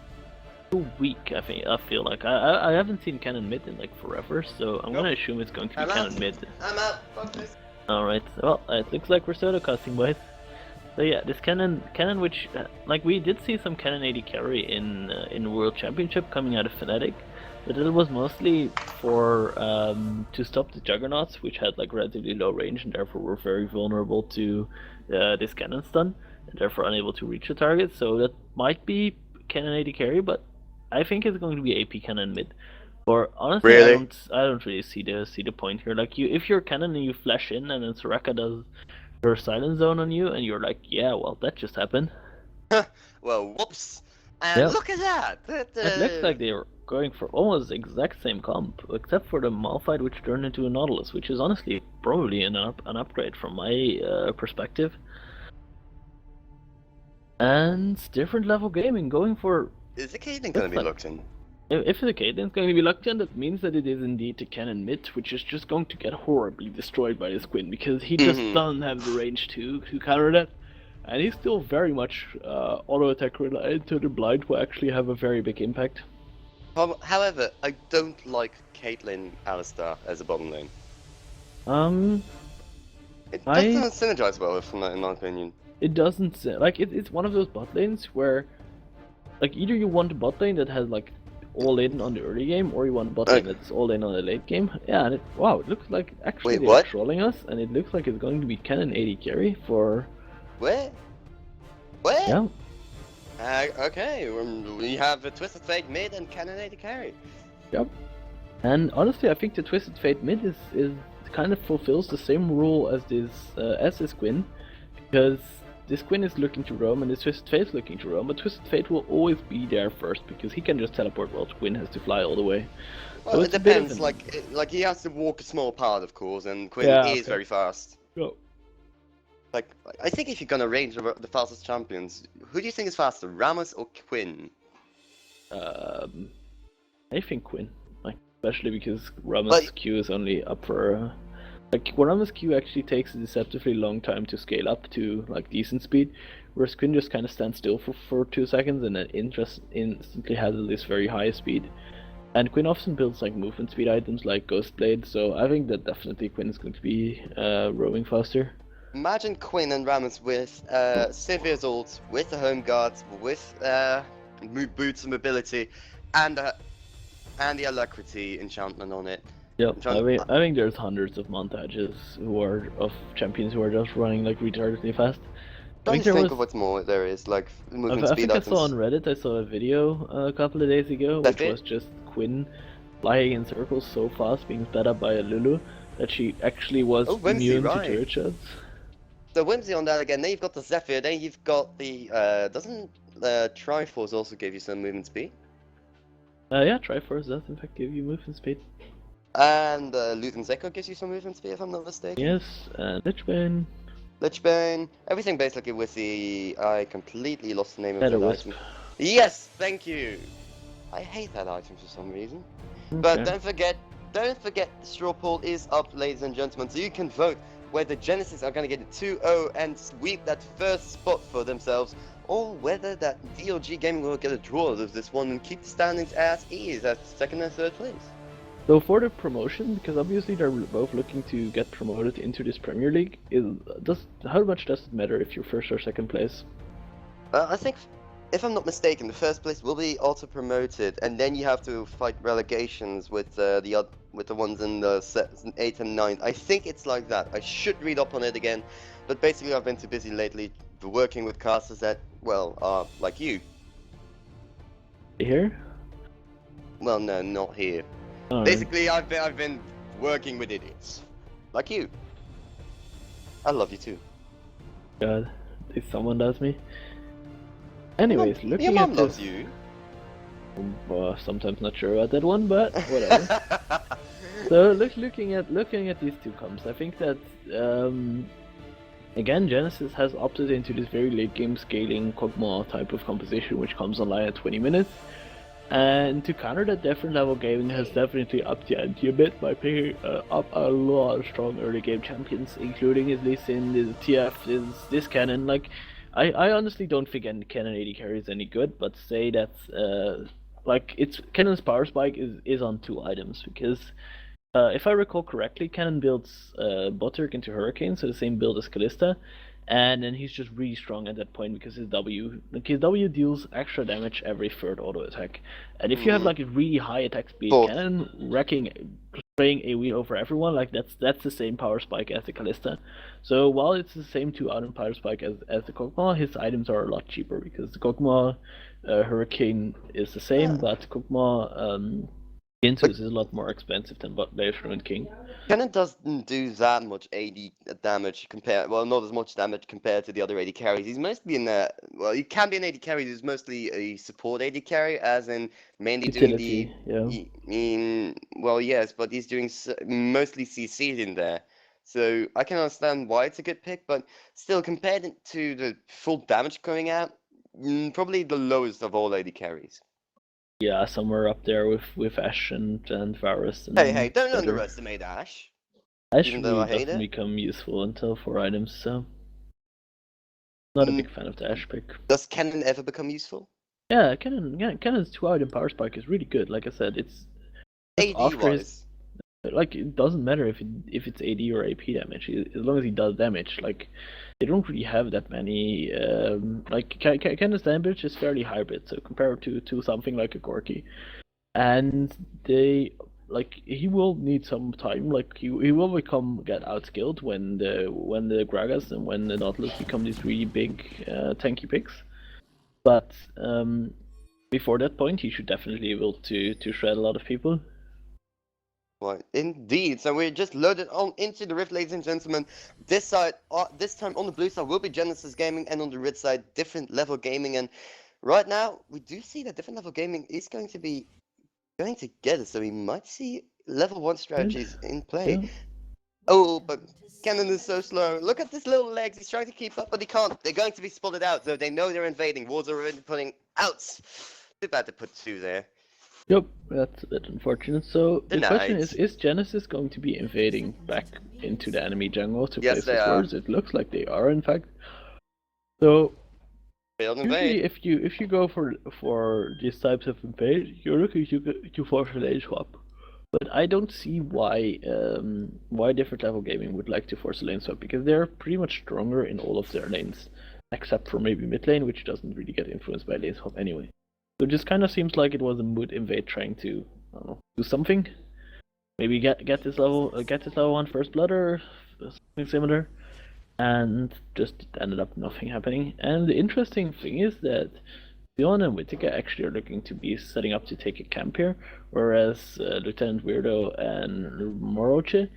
too weak. I feel like I haven't seen cannon mid in like forever, so I'm gonna assume it's going to be cannon mid. I'm out. Fuck this. Alright, well it looks like we're solo casting, boys. So yeah, this cannon which like we did see some cannon AD carry in World Championship coming out of Fnatic, but it was mostly for to stop the Juggernauts, which had like relatively low range and therefore were very vulnerable to this cannon stun, and therefore unable to reach the target. So that might be cannon AD carry, but I think it's going to be AP cannon mid. Or honestly, Really? I don't really see the point here. Like if you're cannon and you flash in, and then Soraka does your silent zone on you, and you're like, yeah, well, that just happened. Well, whoops. And Yep. look at that. It looks like they were going for almost the exact same comp, except for the Malphite, which turned into a Nautilus, which is honestly probably an upgrade from my perspective. And different level gaming, going for... Is the Caitlyn gonna be Looks like- locked in? If the Caitlyn's going to be locked in, that means that it is indeed the cannon mid, which is just going to get horribly destroyed by this Quinn, because he just Mm-hmm. doesn't have the range to counter that. And he's still very much auto attack related, so the blind will actually have a very big impact. However, I don't like Caitlyn Alistar as a bottom lane. Um, It just I doesn't synergize well, in my opinion. it doesn't like it's one of those bot lanes where like either you want a bot lane that has like all in on the early game, or you want a bot lane that's all in on the late game. Yeah, and wow, it looks like actually Wait, they're what? trolling us, and it looks like it's going to be Cannon 80 carry for Where? Where? yeah. Okay, we have a Twisted Fate mid and Cannonator carry. Yep. And honestly, I think the Twisted Fate mid is kind of fulfills the same rule as this Quinn, because this Quinn is looking to roam and this Twisted Fate is looking to roam, but Twisted Fate will always be there first because he can just teleport while Quinn has to fly all the way. Well, So it it's a bit of depends. an... Like he has to walk a small part, of course, and Quinn Yeah, is okay. very fast. Go. Like, I think if you're gonna range the fastest champions, who do you think is faster, Ramos or Quinn? I think Quinn, like especially because Ramos Like- Q is only up for like Ramos Q actually takes a deceptively long time to scale up to like decent speed, whereas Quinn just kind of stands still for 2 seconds and then instantly has this very high speed. And Quinn often builds like movement speed items like Ghost Blade, so I think that definitely Quinn is going to be roaming faster. Imagine Quinn and Ramos with Sivir's ult, with the home guards, with boots and mobility, and the alacrity enchantment on it. Yep, I think there's hundreds of montages of champions who are just running like retardedly fast. I Don't think think of what's more there is, like movement I speed think I items. saw on Reddit, I saw a video a couple of days ago, which was just Quinn flying in circles so fast, being sped up by a Lulu, that she actually was immune to turret shots. So Whimsy on that again, then you've got the Zephyr, then you've got the, doesn't Triforce also give you some movement speed? Yeah, Triforce does in fact give you movement speed. And Luthen's Echo gives you some movement speed, if I'm not mistaken. Yes, and Lichbane. Lichbane, everything basically with the... I completely lost the name of that Wisp. item. Yes, thank you! I hate that item for some reason. Okay. But don't forget, the straw poll is up, ladies and gentlemen, so you can vote whether Genesis are going to get a 2-0 and sweep that first spot for themselves, or whether that DLG Gaming will get a draw of this one and keep the standings as is at second and third place. So for the promotion, because obviously they're both looking to get promoted into this Premier League, how much does it matter if you're first or second place? I think, if I'm not mistaken, the first place will be auto-promoted, and then you have to fight relegations with the ones in the 8th and 9th. I think it's like that. I should read up on it again, but basically I've been too busy lately working with casters that, well, are like you. Here? Well, no, not here. Right. Basically, I've been working with idiots like you. I love you too. God, if someone does me. Anyways, looking your mom at loves this, you. Sometimes not sure about that one, but whatever. So looking at these two comps, I think that again Genesis has opted into this very late game scaling Kog'Maw type of composition, which comes online at 20 minutes. And to counter that, different level gaming has definitely upped the ante a bit by picking up a lot of strong early game champions, including his Lee Sin, his TF, this Cannon. Like, I honestly don't think Cannon 80 carry is any good, but say that like it's Cannon's power spike is on 2 items, because if I recall correctly, Cannon builds Butterick into Hurricane, so the same build as Kalista. And then he's just really strong at that point because his W deals extra damage every third auto attack. And if you have like a really high attack speed Cannon spraying AoE over everyone, like that's the same power spike as the Kalista. So while it's the same 2 item power spike as the Kog'Maw, his items are a lot cheaper because the Kog'Maw Hurricane is the same, but Kog'Maw Ginsu is a lot more expensive than Leishman and King. Cannon doesn't do that much AD damage not as much damage compared to the other AD carries. He's mostly he can be an AD carry, he's mostly a support AD carry, as in mainly utility, doing yes, but he's doing mostly CCs in there. So I can understand why it's a good pick, but still, compared to the full damage coming out, probably the lowest of all AD carries. Yeah, somewhere up there with Ash and Varus and Hey, don't Vespyr. underestimate Ash. Ash Even though really I hate doesn't it. become useful until 4 items, so not a Mm, big fan of the Ash pick. does Cannon ever become useful? Yeah, Cannon's 2 item power spike is really good. Like I said, it's just AD after his wise. like it doesn't matter if it's AD or AP damage as long as he does damage. Like they don't really have that many. Like Cannon's damage is fairly hybrid, so compared to something like a Corki, and they like he will need some time. Like he will get outskilled when the Gragas and when the Nautilus become these really big tanky picks. But before that point, he should definitely be able to shred a lot of people. Right, indeed. So we're just loaded on into the Rift, ladies and gentlemen. This side, this time on the blue side will be Genesis Gaming, and on the red side, different level gaming. And right now, we do see that different level gaming is going to be going together. So we might see level 1 strategies in play. Yeah. Oh, but Cannon is so slow. Look at his little legs. He's trying to keep up, but he can't. They're going to be spotted out, though. They know they're invading. Wards are already putting out. Too bad to put 2 there. Yep, that's a bit unfortunate. So the question Denied. is Genesis going to be invading back into the enemy jungle to Yes, place they his are. wards? It looks like they are, in fact. So Failed usually, invade. if you go for these types of invade, you're looking to force a lane swap. But I don't see why different level gaming would like to force a lane swap, because they're pretty much stronger in all of their lanes, except for maybe mid lane, which doesn't really get influenced by lane swap anyway. So it just kind of seems like it was a mood invade trying to, I don't know, do something. Maybe get this level 1 first blood or something similar, and just ended up nothing happening. And the interesting thing is that Dion and Whittaker actually are looking to be setting up to take a camp here, whereas Lieutenant Weirdo and Moroche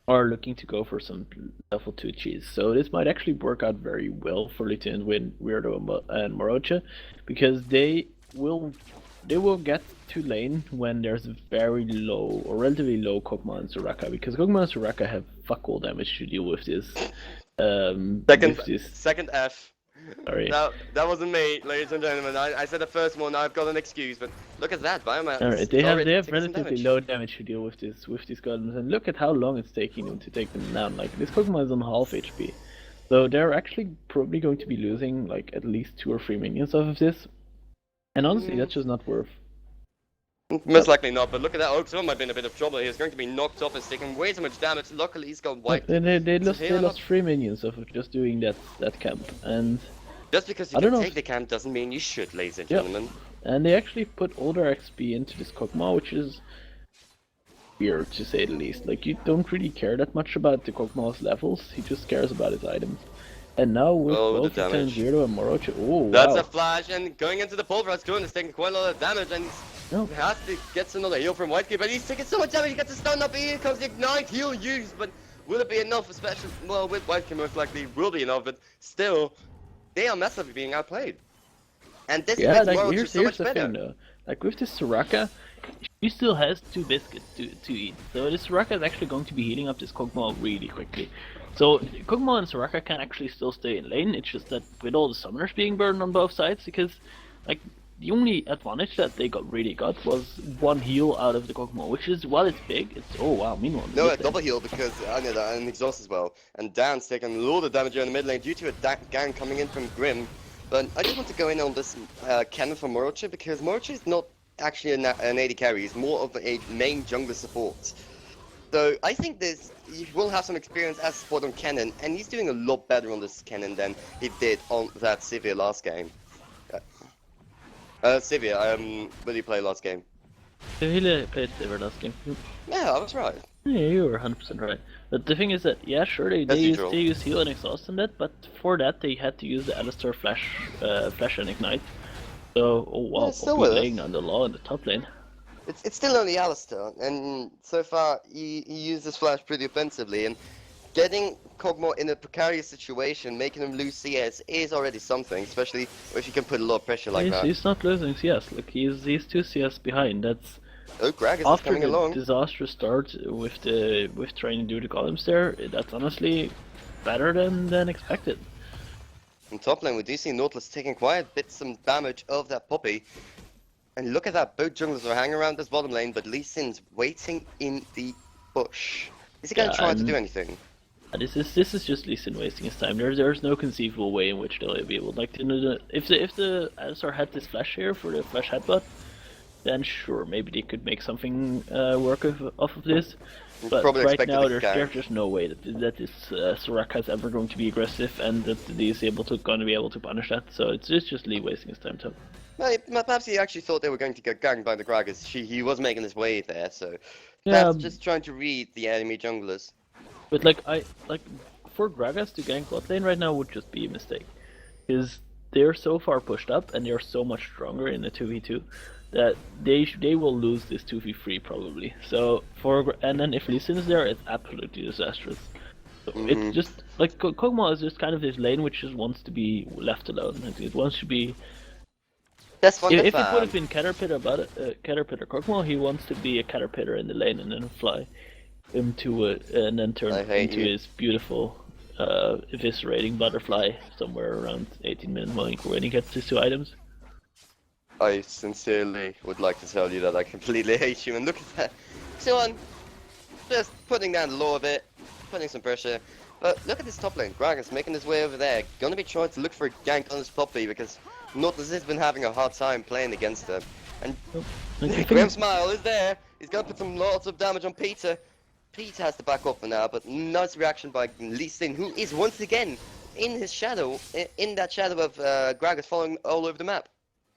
are looking to go for some level 2 cheese. So this might actually work out very well for Lieutenant Weirdo and Moroche, because they will get to lane when there's a very low or relatively low Kog'Maw and Soraka, because Kog'Maw and Soraka have fuck all damage to deal with this. Second F. Sorry. That wasn't me, ladies and gentlemen. I said the first one. I've got an excuse, but look at that. Biomass. Alright, Is they have already taking some relatively damage. low damage to deal with these golems, and look at how long it's taking them to take them down. Like this Kog'Maw is on half HP, so they're actually probably going to be losing like at least 2 or 3 minions off of this. And honestly, that's just not worth. Most likely not, but look at that. Oakzone might be in a bit of trouble. He's going to be knocked off and taking way too much damage. Luckily, he's got wiped. They So lost heal him up. 3 minions off of just doing that camp, and Just because you I don't can know take if- the camp doesn't mean you should, ladies and Yep. gentlemen. and they actually put all their XP into this Kog'Maw, which is weird to say the least. Like you don't really care that much about the Kog'Maw's levels. He just cares about his items. And now with Oh, the both Lieutenant damage. Weirdo and Moroche, oh That's wow. a flash, and going into the pulverize, Kuhn is taking quite a lot of damage, and No. he has to get another heal from Whitekeep, but he's taking so much damage, he gets a stun up, here comes the Ignite, heal used, but will it be enough, especially, well, with Whitekeep most likely will be enough, but still, they are massively being outplayed. And this Yeah, makes like Moroche here's so much the better. thing though. Like with this Soraka, she still has 2 biscuits to eat. So this Soraka is actually going to be healing up this Kog'Maw really quickly. So Kog'Maw and Soraka can actually still stay in lane. It's just that with all the summoners being burned on both sides, because like the only advantage that they really got was 1 heal out of the Kog'Maw, which is, while it's big, it's, oh wow, meanwhile. No, a double heal because I know that, and exhaust as well. And Dan's taking a lot of damage here in the mid lane due to a gang coming in from Grim. But I just want to go in on this cannon for Moroche, because Moroche is not actually an AD carry, he's more of a main jungler support. So I think he will have some experience as support on cannon, and he's doing a lot better on this cannon than he did on that Sivir last game. Sivir, what did he play last game? He played Sivir last game. Yeah, I was right. Yeah, you were 100% right. But the thing is that, yeah, sure, they usual. used heal and exhaust on that, but for that they had to use the Alistar flash and ignite. So, oh wow, Yeah, still Poppy with us. laying on the law in the top lane. It's still only Alistar, and so far he used his flash pretty offensively, and getting Kog'Maw in a precarious situation, making him lose CS is already something, especially if you can put a lot of pressure like that. He's not losing CS, like he's 2 CS behind. That's Oh, Gragas is after coming the along. disastrous start with trying to do the columns there. That's honestly better than expected. In top lane, we do see Nautilus taking quite a bit some damage of that Poppy. And look at that, both junglers are hanging around this bottom lane, but Lee Sin's waiting in the bush. Is he gonna Yeah, try to and do anything? this is just Lee Sin wasting his time. There's no conceivable way in which they'll be able, like, if the Alistar had this flash here for the flash headbutt, then sure, maybe they could make something work off of this. But Probably right expected now, a there's gank. just no way that this Soraka is ever going to be aggressive, and that he is going to be able to punish that. So it's just Lee wasting his time. So Well, perhaps he actually thought they were going to get ganked by the Gragas. He was making his way there, so yeah, perhaps just trying to read the enemy junglers. but like for Gragas to gank bot lane right now would just be a mistake, because they're so far pushed up and they're so much stronger in the 2v2 that they will lose this 2v3 probably. So and then if Lee Sin is there, it's absolutely disastrous. So it's just like Kog'Maw is just kind of this lane which just wants to be left alone. Like, it wants to be. That's one If it would have been Caterpillar Caterpillar Kog'Maw, he wants to be a Caterpillar in the lane and then fly into it and then turn into his beautiful eviscerating butterfly somewhere around 18 minutes when he gets his 2 items. I sincerely would like to tell you that I completely hate you, and look at that. Xion, just putting down the law a bit, putting some pressure. But look at this top lane. Gragas making his way over there. Gonna be trying to look for a gank on his Poppy because Nautilus has been having a hard time playing against them. And Grim Smile is there. He's gonna put some lots of damage on Peter. Peter has to back off for now, but nice reaction by Lee Sin, who is once again in his shadow, in that shadow of Gragas following all over the map.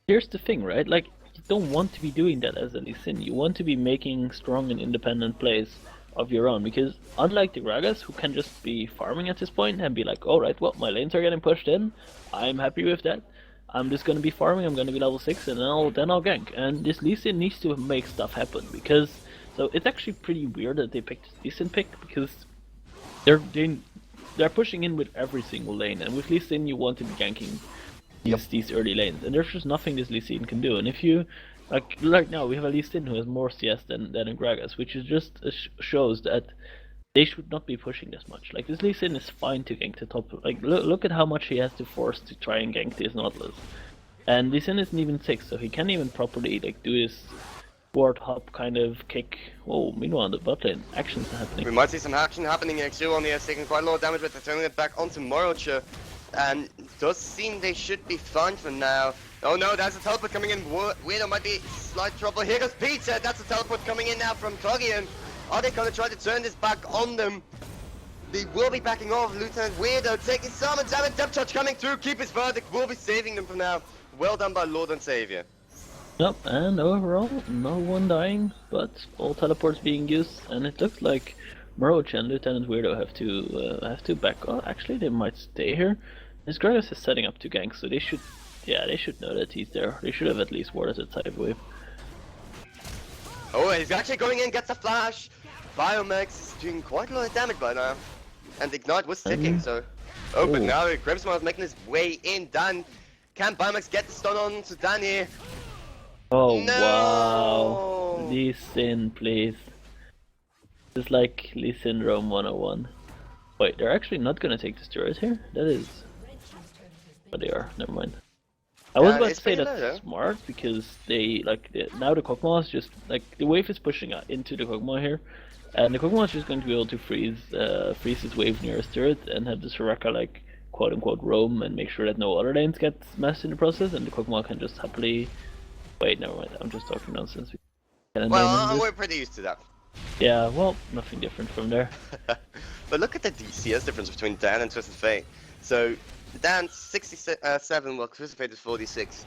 Here's the thing, right? Like, you don't want to be doing that as a Lee Sin. You want to be making strong and independent plays of your own, because unlike the Gragas, who can just be farming at this point and be like, alright, well, my lanes are getting pushed in, I'm happy with that, I'm just gonna be farming, I'm gonna be level 6, and then I'll gank. And this Lee Sin needs to make stuff happen, because, so it's actually pretty weird that they picked this Lee Sin pick, because they're pushing in with every single lane, and with Lee Sin you want to be ganking these early lanes, and there's just nothing this Lee Sin can do. And if you like right now we have a Lee Sin who has more CS than a Gragas, which is just shows that they should not be pushing this much. Like, this Lee Sin is fine to gank the top. Like, look at how much he has to force to try and gank this Nautilus, and Lee Sin isn't even 6, so he can't even properly like do his ward hop kind of kick. Oh, meanwhile in the bot lane, action's happening. We might see some action happening here. Xiu on the has taken quite a lot of damage, but they're turning it back onto Morocha. And it does seem they should be fine for now. Oh no, that's a teleport coming in. Weirdo might be slight trouble. Here goes Peter. That's a teleport coming in now from Coggian. Are they going to try to turn this back on them? They will be backing off. Lieutenant Weirdo taking some damage. Depth charge coming through. Keep his verdict. Will be saving them for now. Well done by Lord and Savior. Yep, and overall, no one dying, but all teleports being used, and it looks like Moroch and Lieutenant Weirdo have to back off. Actually, they might stay here. This Gragas is setting up to gank, so they should know that he's there. They should have at least warded a type wave. Oh, he's actually going in, gets a flash. Biomax is doing quite a lot of damage by now. And Ignite was ticking, so... Oh, but now Grimsmile is making his way in. Dan, can Biomax get the stun on to Dan here? Oh, no! Wow. Lee Sin, please. This is like Lee Syndrome 101. Wait, they're actually not gonna take this turret here? That is... But they are, never mind. I was about to say that's smart, because they, like, now the Kog'Maw is just, like, the wave is pushing into the Kog'Maw here, and the Kog'Maw is just going to be able to freeze his wave near his turret, and have the Soraka, like, quote-unquote roam, and make sure that no other lanes get smashed in the process, and the Kog'Maw can just happily... Wait, never mind, I'm just talking nonsense. Well, we're pretty used to that. Yeah, well, nothing different from there. But look at the CS difference between Dan and Twisted Fate. So, Dan 67, while Twisted Fate is 46.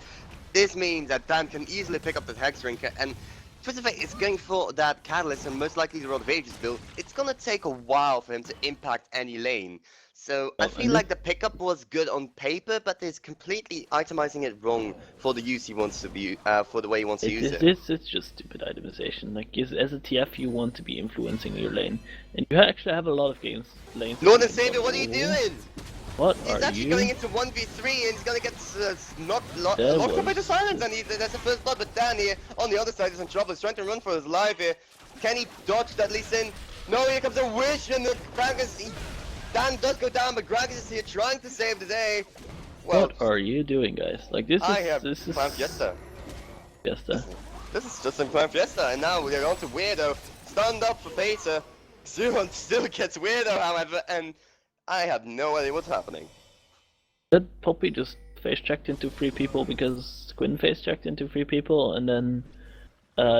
This means that Dan can easily pick up the Hex Ring, and Twisted Fate is going for that Catalyst and most likely the Rod of Ages build. It's gonna take a while for him to impact any lane. So I feel like the pickup was good on paper, but he's completely itemizing it wrong for the use he wants to be, for the way he wants to use it. It's just stupid itemization. Like, as a TF, you want to be influencing your lane, and you actually have a lot of lanes. Lord and Savior, what are you doing? What he's are actually you? going into 1v3 and he's gonna get locked up by the silence, and that's the first blood. But Dan here on the other side is in trouble. He's trying to run for his life here. Can he dodge that Lee Sin? No, here comes a wish, and the Gragas. Dan does go down, but Gragas is here trying to save the day. Well, what are you doing, guys? Like, this is Fiesta. This is just some Clan Fiesta, and now we're on to Weirdo. Stunned up for Beta. Zuon still gets Weirdo, however, and I have no idea what's happening. That Poppy just face checked into 3 people because Quinn face checked into 3 people, and then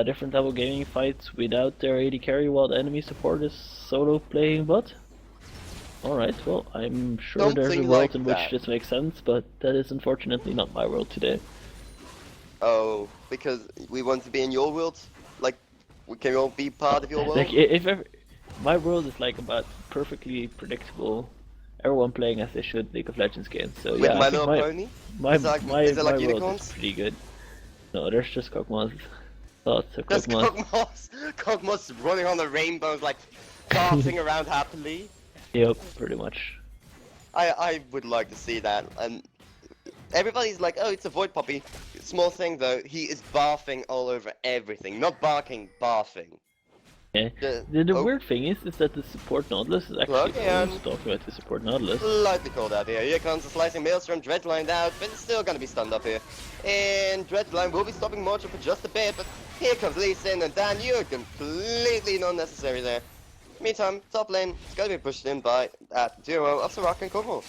different level gaming fights without their AD carry while the enemy support is solo playing bot. Alright, well, I'm sure there's a Something world like in which that. this makes sense, but that is unfortunately not my world today. Oh, because we want to be in your world? Like, can we all be part of your world? Like, if ever, my world is like about perfectly predictable, everyone playing as they should League of Legends games. So With yeah, My I think Little Pony? my Is it like my unicorns? world is pretty good. No, there's just Kog'Maws. Lots of There's Kog'Maws. Kog'Maws running on the rainbows, like, dancing around happily. Yep, pretty much. I would like to see that, and everybody's like, oh, it's a Void Poppy. Small thing though, he is barfing all over everything. Not barking, barfing. Yeah. The weird thing is that the support Nautilus is actually talking about the support Nautilus. Slightly called out here. Here comes the slicing Maelstrom, Dreadline out, but it's still gonna be stunned up here. And Dreadline will be stopping Mojo for just a bit, but here comes Lee Sin, and Dan, you're completely unnecessary there. Meantime, top lane is gonna be pushed in by at duo of Soraka and Kog'Maw.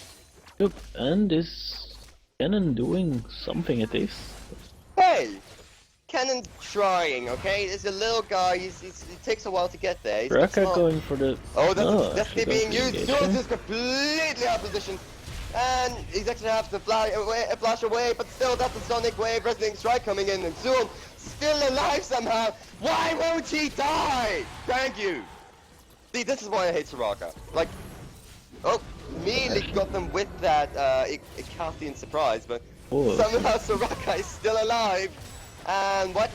Yep, and is Cannon doing something at least? Hey! Cannon trying, okay? He's a little guy, it takes a while to get there. He's Raka smart. going for the... Oh, No, that's actually being going for the used. engagement. Jules is completely out of position. And he's actually have to flash away, but still that's a Sonic Wave, Resonating Strike coming in, and Zoom still alive somehow. Why won't he die? Thank you. See, this is why I hate Soraka. Like, oh, immediately got them with that Icathian surprise, but Oh. somehow Soraka is still alive. And what?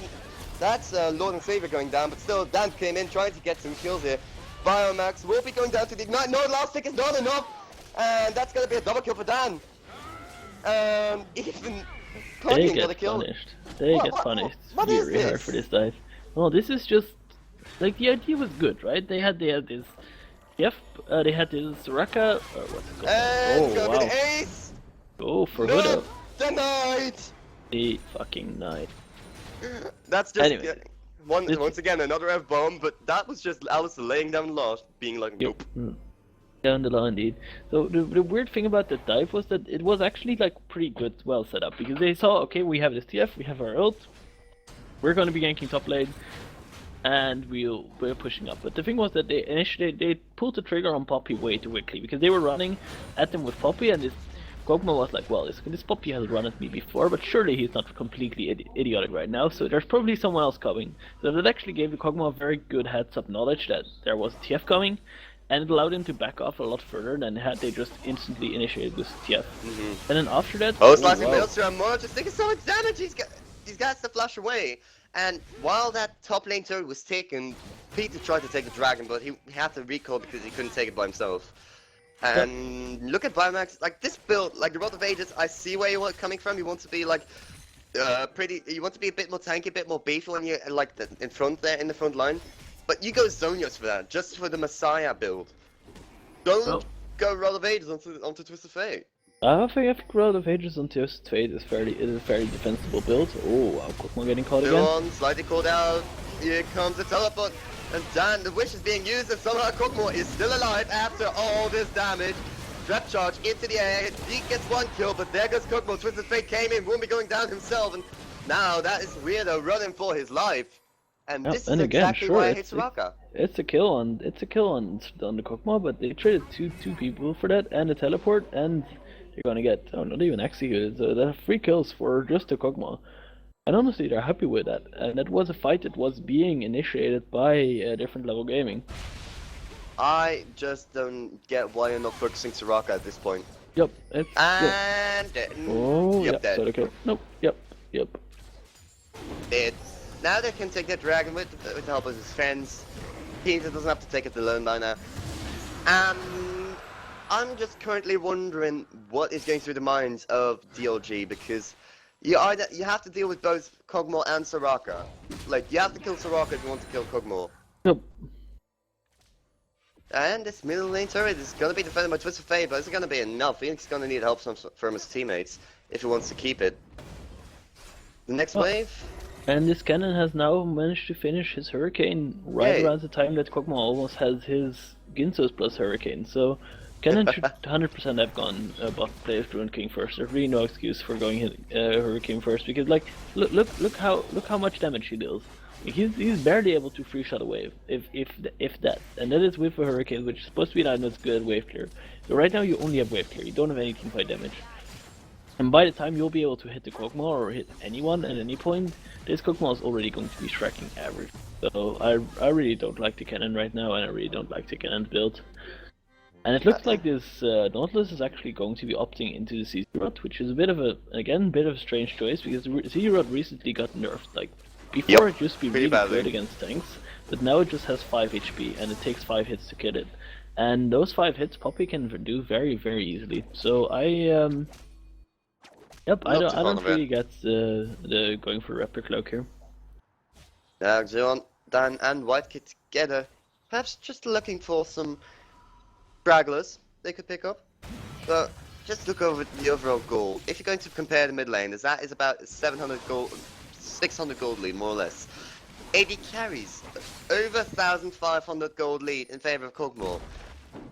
That's Lord and Savior going down, but still Dan came in trying to get some kills here. Biomax will be going down to the Ignite. No, last tick is not enough. And that's going to be a double kill for Dan. Even They Plugin got a get kill. punished. They get punished what is very hard this? for this dive. Oh, this is just... Like, the idea was good, right? They had this... Yep, they had this Soraka... what's it called? And it's Oh, going to be wow. the ace. Go for No, Huda. denied. The fucking night. That's just Anyway. once again another F-bomb, but that was just Alistair laying down the law, being like, nope. Down the law indeed. So the weird thing about the dive was that it was actually like pretty good, well set up, because they saw, okay, we have this TF, we have our ult, we're going to be ganking top lane, and we're pushing up. But the thing was that they initially they pulled the trigger on Poppy way too quickly, because they were running at them with Poppy, and this Kog'Maw was like, well, this Poppy has run at me before, but surely he's not completely idiotic right now, so there's probably someone else coming. So that actually gave the Kog'Maw a very good heads-up knowledge that there was TF coming, and it allowed him to back off a lot further than had they just instantly initiated this TF. And then after that... Oh, slicing wow. Maelstrom, more just taking so much damage, he's got to flash away. And while that top lane turret was taken, Peter tried to take the dragon, but he had to recall because he couldn't take it by himself. And look at Biomax, like this build, like the Rod of Ages, I see where you're coming from. You want to be like you want to be a bit more tanky, a bit more beefy when you're like in front there, in the front line. But you go Zonios for that, just for the Messiah build. Don't go Rod of Ages onto Twisted Fate. I think Rod of Ages on Twisted Fate is a fairly defensible build. Oh wow, Kog'Maw getting caught again. One slightly called out. Here comes the teleport. And Dan, the wish is being used, and somehow Kog'Maw is still alive after all this damage. Trap charge into the air. He gets one kill, but there goes Kog'Maw. Twisted Fate came in, won't be going down himself, and now that is Weirdo running for his life. And this is exactly why I hate Soraka. It's a kill on the Kog'Maw, but they traded two people for that and a teleport, and you're gonna get not even executed. So there are 3 kills for just a Kog'Maw. And honestly, they're happy with that. And that was a fight that was being initiated by different level gaming. I just don't get why you're not focusing Soraka at this point. Yep. It's, and yep. Oh, yep, yep. dead. So okay. Nope. Yep. Dead. Now they can take that dragon with the help of his friends. Peter doesn't have to take it alone by now. I'm just currently wondering what is going through the minds of DLG, because you have to deal with both Kog'Maw and Soraka. Like, you have to kill Soraka if you want to kill Kog'Maw. Yep. And this middle lane turret is gonna be defended by Twisted Fate, but it's gonna be enough. Phoenix is gonna need help from his teammates if he wants to keep it. The next wave? And this cannon has now managed to finish his Hurricane right Yay. around the time that Kog'Maw almost has his Ginsos plus Hurricane. So cannon should 100% have gone buff play of Druid King first. There's really no excuse for going Hurricane first because like look how much damage he deals. He's barely able to free shot a wave if that, and that is with a Hurricane, which is supposed to be an item that's good at wave clear. So right now you only have wave clear. You don't have any team fight damage. And by the time you'll be able to hit the Kog'Maw or hit anyone at any point, this Kog'Maw is already going to be striking average. So I really don't like the cannon right now, and I really don't like the cannon build. And it looks like this Nautilus is actually going to be opting into the CC Rod, which is a bit of a strange choice because the CC Rod recently got nerfed. Like before, it used to be really good against tanks, but now it just has 5 HP and it takes 5 hits to kill it. And those 5 hits Poppy can do very easily. So Yep, I don't really get the going for Raptor Cloak here. Now, John, Dan, and White Kid together, perhaps just looking for some stragglers they could pick up. But just look over the overall goal. If you're going to compare the mid lane, that is about 700 gold, 600 gold lead, more or less. 80 carries, over 1,500 gold lead in favor of Kog'Maw.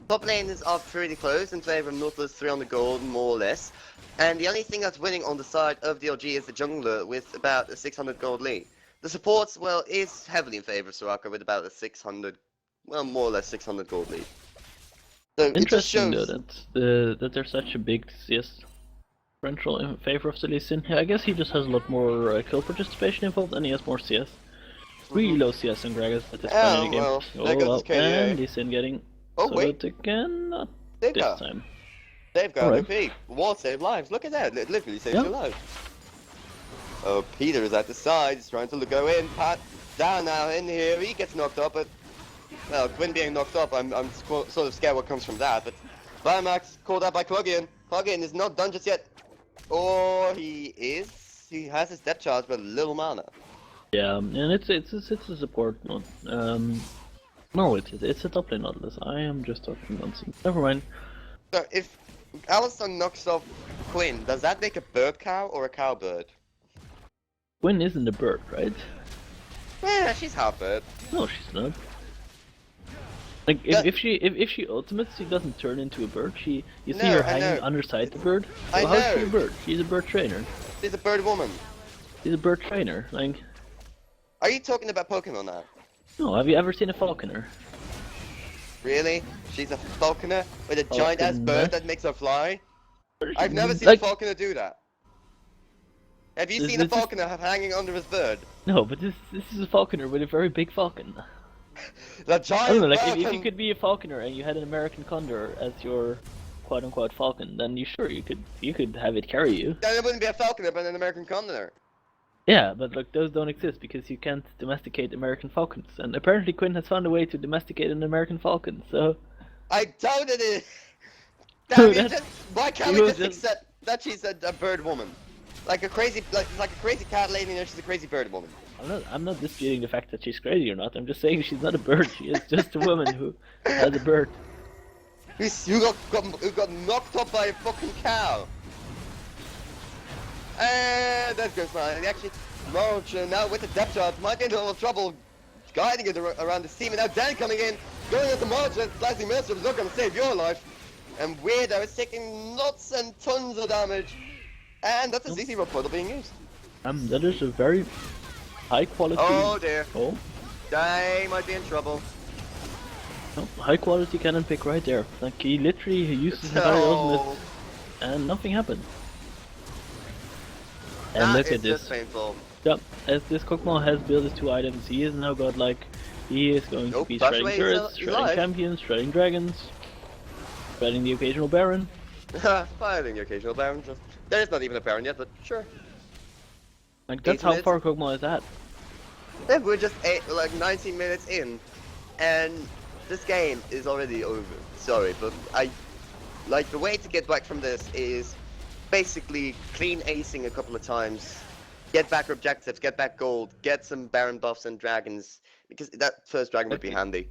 Top laners are pretty close in favor of Nautilus, 300 gold, more or less. And the only thing that's winning on the side of DLG is the jungler with about a 600 gold lead. The support, well, is heavily in favor of Soraka with about a 600, well, more or less 600 gold lead. So interesting though that there's such a big CS differential in favor of the Lee Sin. I guess he just has a lot more kill participation involved and he has more CS. Really low CS on Gragas at this point in the game. Well, and Lee Sin getting soloed again, not this time. They've got OP. Ward save lives. Look at that. It literally saves your life. Oh, Peter is at the side. He's trying to go in. Pat down now in here. He gets knocked up, but well, Gwyn being knocked up, I'm sort of scared what comes from that. But Biomax called out by Plugin. Plugin is not done just yet. Or he is. He has his depth charge, but little mana. Yeah, and it's a support node. No, it's a top lane Nautilus. I am just talking nonsense. Never mind. So if Alistar knocks off Quinn, does that make a bird cow or a cow bird? Quinn isn't a bird, right? Yeah, she's half bird. No, she's not. Like if she ultimates, she doesn't turn into a bird. You see her hanging underside the bird. So how's she a bird? She's a bird trainer. She's a bird woman. She's a bird trainer. Like. Are you talking about Pokemon now? No, have you ever seen a falconer? Really? She's a falconer with a giant ass bird that makes her fly? I've never seen a falconer do that. Have you seen a falconer hanging under his bird? No, but this is a falconer with a very big falcon. The giant I don't know, like if you could be a falconer and you had an American condor as your quote unquote falcon, then you could have it carry you. Then it wouldn't be a falconer but an American condor. Yeah, but look, those don't exist because you can't domesticate American falcons, and apparently Quinn has found a way to domesticate an American falcon. So I doubted it. Why can't we just accept that she's a bird woman, like a crazy cat lady, and she's a crazy bird woman? I'm not disputing the fact that she's crazy or not. I'm just saying she's not a bird. She is just a woman who has a bird. Who got knocked up by a fucking cow. And that goes fine. Actually, Roach now with the depth charge might get in a little trouble guiding it around the team. And now Dan coming in, going into March and slicing Maelstrom is not going to save your life. And Weirdo is taking lots and tons of damage. And that's a CC Rod portal being used. That is a very high quality. Oh dear. Oh. They might be in trouble. No, high quality cannon pick right there. Like he literally uses his very ultimate and nothing happened. And look at this. Painful. Yep, as this Kog'Maw has built his 2 items, he is now godlike. He is going to be shredding turrets, shredding champions, shredding dragons, shredding the occasional Baron. Fighting the occasional Baron. There is not even a Baron yet, but sure. Like that's how far Kog'Maw is at. Yeah, we're just 19 minutes in, and this game is already over. Sorry, but the way to get back from this is basically clean acing a couple of times, get back objectives, get back gold, get some Baron buffs and dragons, because that first dragon would be handy.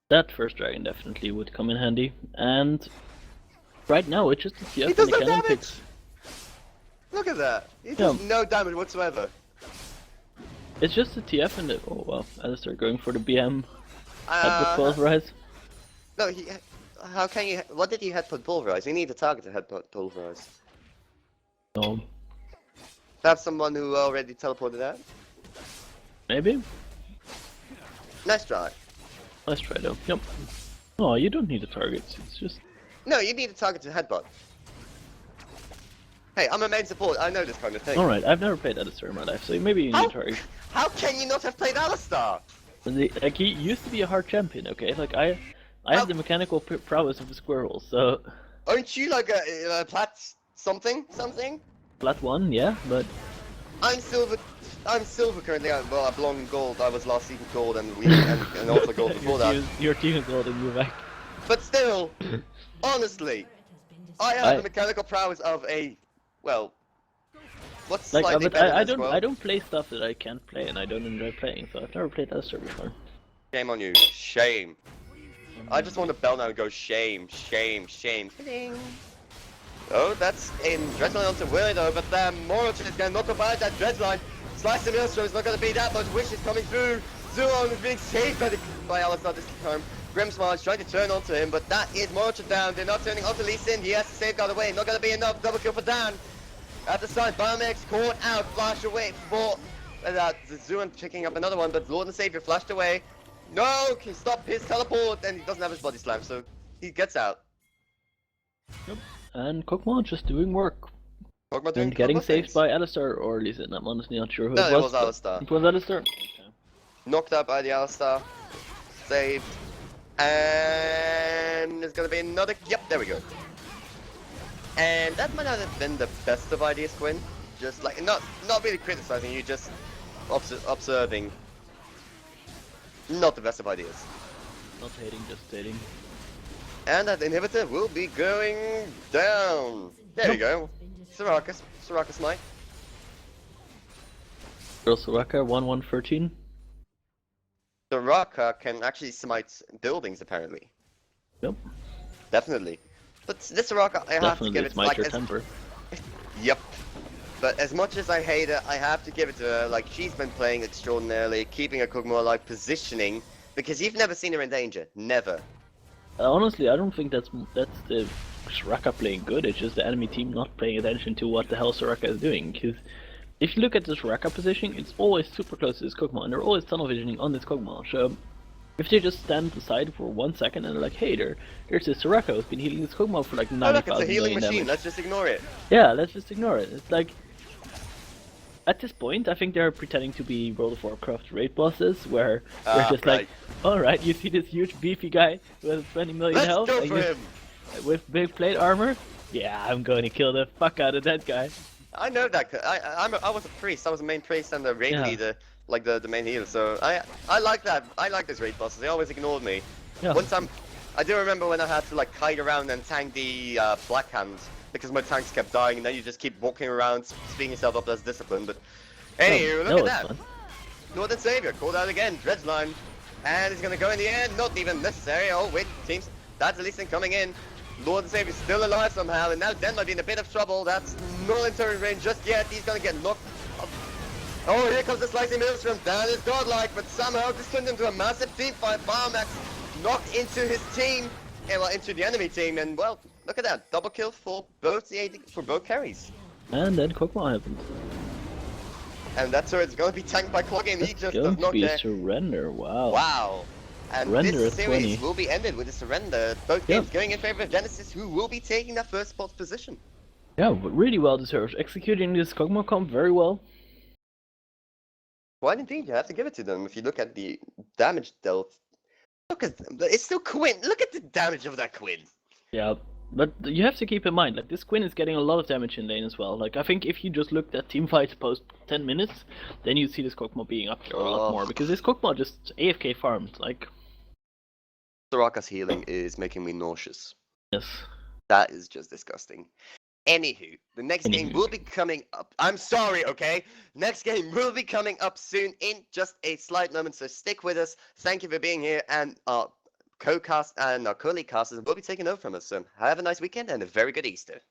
That first dragon definitely would come in handy, and right now it's just a TF he does no cannon damage! picks. Look at that! He does no damage whatsoever. It's just the TF and the... Oh wow, Alistair going for the BM. Headbutt Uh, pulverize. no, how can you? What did you headbutt pulverize? You need a target to headbutt pulverize. No. Have someone who already teleported out. Maybe? Nice try. Let's try though. Yep. Oh, you don't need the targets. It's just... No, you need a target to headbutt. Hey, I'm a main support. I know this kind of thing. Alright, I've never played Alistair in my life, so maybe you need a target. How can you not have played Alistar? Like, he used to be a hard champion, okay? Like, I have the mechanical prowess of a squirrel, so... Aren't you like a plat something? Flat 1, yeah, but... I'm silver. I'm silver currently. Well, I belong in gold. I was last season gold and and also gold before that. Your team is gold and you back. But still, honestly, I have the mechanical prowess of a, well, what's like, slightly but better I than don't play stuff that I can't play and I don't enjoy playing, so I've never played Alistair before. Shame on you. Shame. I just want to bell now and go shame, shame, shame. Oh, that's in Dreadline onto Willie though, but Morochin is going to knock about that Dreadline. Slice the Maelstrom is not going to be that much. Wish is coming through. Zuon is being saved by Alistar this time. Grimsmar is trying to turn onto him, but that is Morochin down. They're not turning onto Lee Sin. He has to safeguard away. Not going to be enough. Double kill for Dan. At the side, Biomex caught out. Flash away for Zuon picking up another one, but Lord and Savior flashed away. No, can stop his teleport, and he doesn't have his body slam, so he gets out. Yep. And Kokma just doing work. Kog'Maw doing And getting Kog'Maw saved things. by Alistair, or Lee Sin. I'm honestly not sure who No, it was. it was Alistar. It was Alistair? Okay. Knocked out by the Alistar. Saved. And there's gonna be another. Yep, there we go. And that might not have been the best of ideas, Quinn. Just like not really criticizing you, just observing. Not the best of ideas. Not hating, just hating. And that inhibitor will be going down. There we go. Soraka Smite. Girl Soraka, 1-1-13. Soraka can actually smite buildings, apparently. Yep. Definitely. But this Soraka, I have to give it smite like your temper. Yep. But as much as I hate it, I have to give it to her. Like, she's been playing extraordinarily, keeping her Kog'Maw alive, positioning, because you've never seen her in danger. Never. Honestly, I don't think that's the Soraka playing good. It's just the enemy team not paying attention to what the hell Soraka is doing. Because if you look at the Soraka positioning, it's always super close to this Kog'Maw, and they're always tunnel visioning on this Kog'Maw. So if they just stand aside for 1 second and they're like, hey, there's this Soraka who's been healing this Kog'Maw for like 90,000 Oh look, it's a healing machine. damage. Let's just ignore it. Yeah, let's just ignore it. It's like, at this point, I think they're pretending to be World of Warcraft raid bosses, where they're just like, alright, you see this huge beefy guy with 20 million Let's health go for him. with big plate armor? Yeah, I'm going to kill the fuck out of that guy. I know that. I was a priest. I was a main priest and the raid leader, like the main healer. So I like that. I like those raid bosses. They always ignored me. Yeah. One time, I do remember when I had to like kite around and tank the Black Hand because my tanks kept dying, and then you just keep walking around, speeding yourself up as discipline. But anyway, look at that. Fun. Lord and Savior called out again. Dreadline, and he's gonna go in the end. Not even necessary. Oh wait, teams. That's the least thing coming in. Lord and Savior still alive somehow, and now Den might be in a bit of trouble. That's not in turret range just yet. He's gonna get knocked. Oh, here comes the slicing Maelstrom. That is godlike, but somehow this turned into a massive team fight. Biomax knocked into his team, and well, into the enemy team, and well, look at that, double kill for both the AD, for both carries. And then Kog'Maw happened. And that turret's gonna be tanked by Clogging. He just does not care. Surrender. Wow. Wow. And Surrender this at series 20. will be ended with a surrender. Both games going in favor of Genesis, who will be taking that first spot position. Yeah, but really well deserved. Executing this Kog'Maw comp very well. Quite indeed, you have to give it to them. If you look at the damage dealt, look at them. It's still Quinn. Look at the damage of that Quinn. Yeah, but you have to keep in mind, like, this Quinn is getting a lot of damage in lane as well. Like, I think if you just looked at teamfights post 10 minutes, then you'd see this Kog'Maw being up there a lot more, because this Kog'Maw just AFK farmed, like... Soraka's healing is making me nauseous. Yes. That is just disgusting. Anywho, the next game will be coming up. I'm sorry, okay? Next game will be coming up soon in just a slight moment, so stick with us. Thank you for being here, and our co-cast and our co-league casters will be taking over from us. So have a nice weekend and a very good Easter.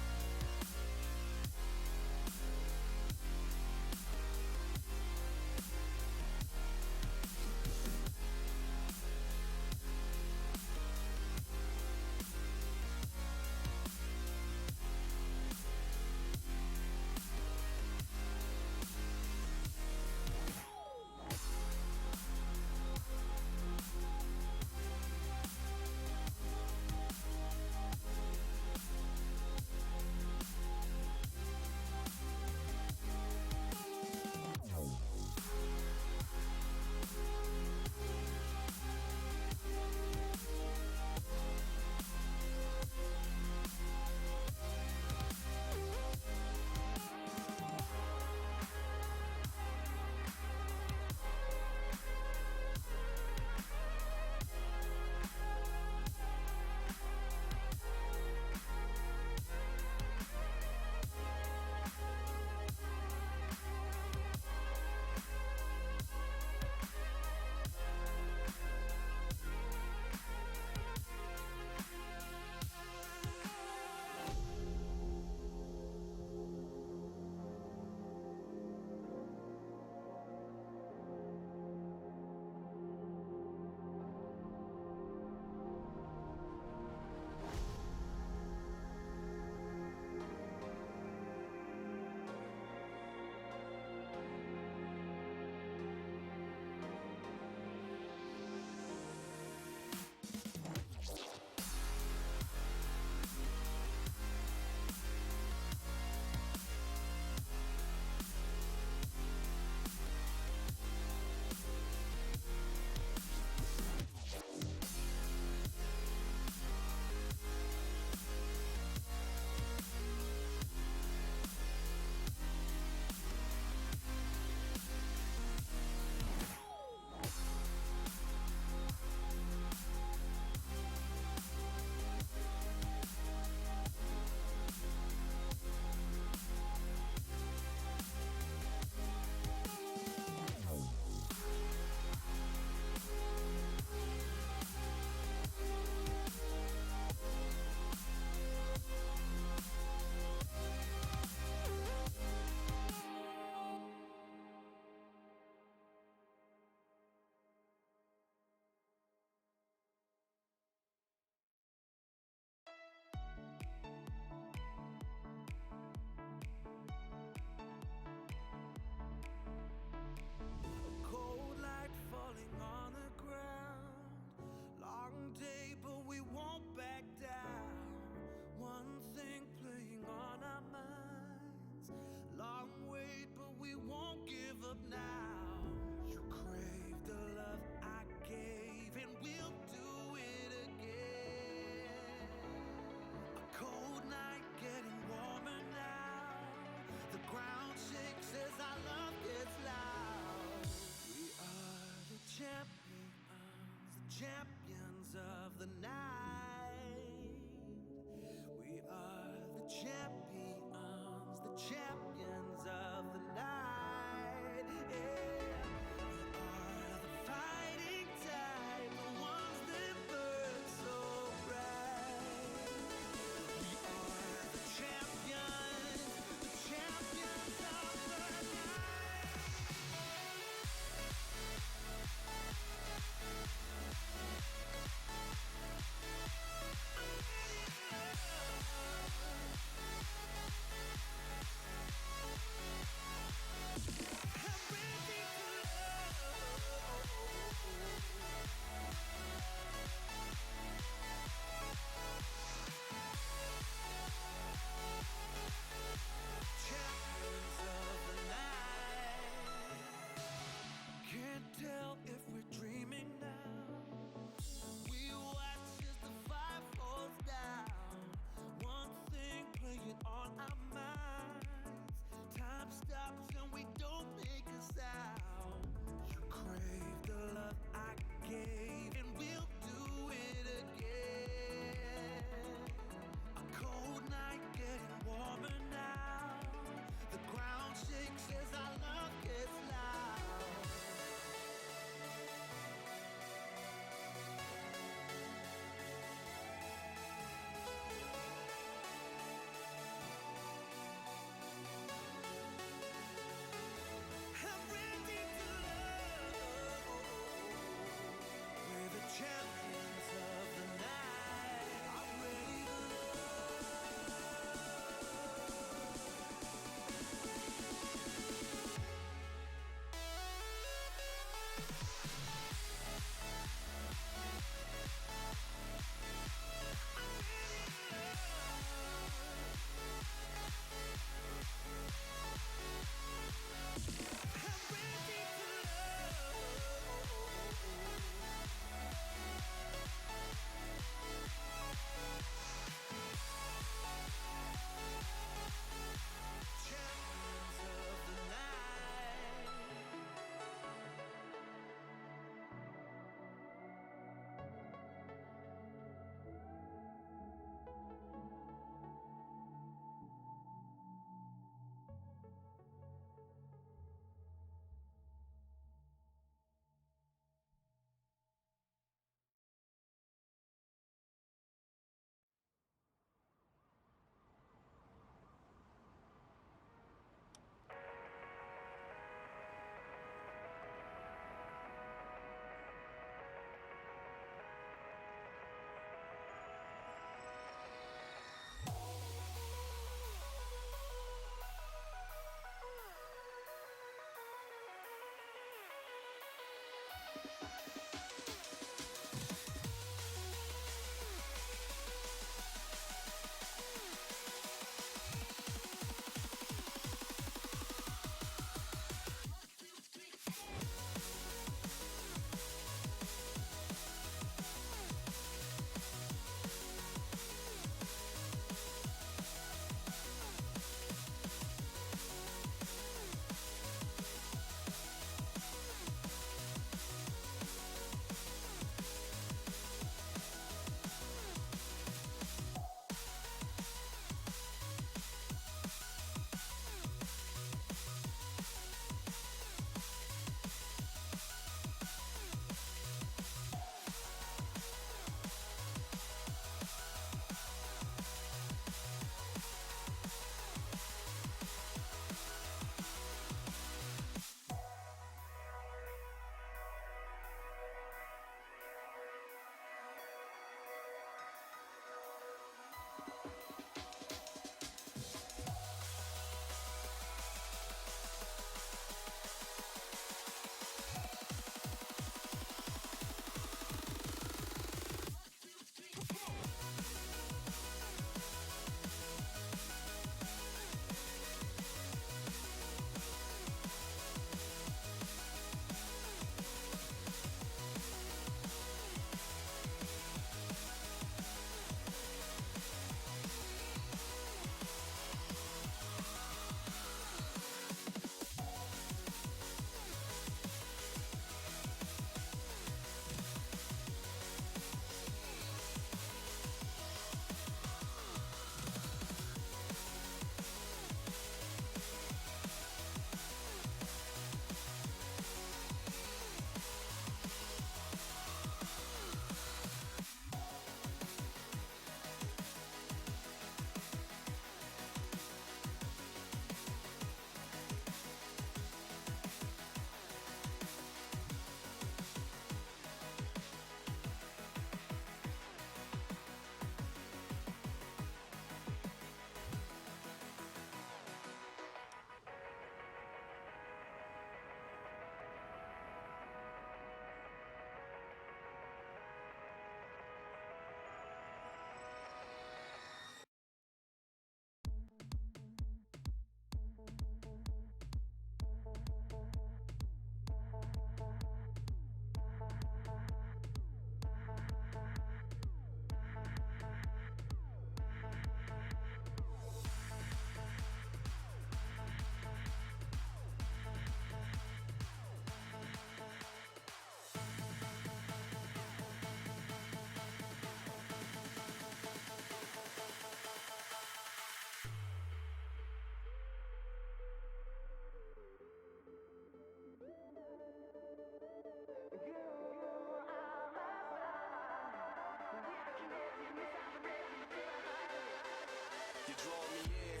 draw me in,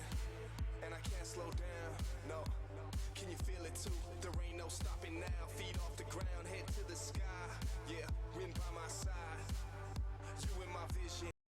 and I can't slow down, no. Can you feel it too? There ain't no stopping now. Feet off the ground, head to the sky. Yeah, wind by my side. You in my vision.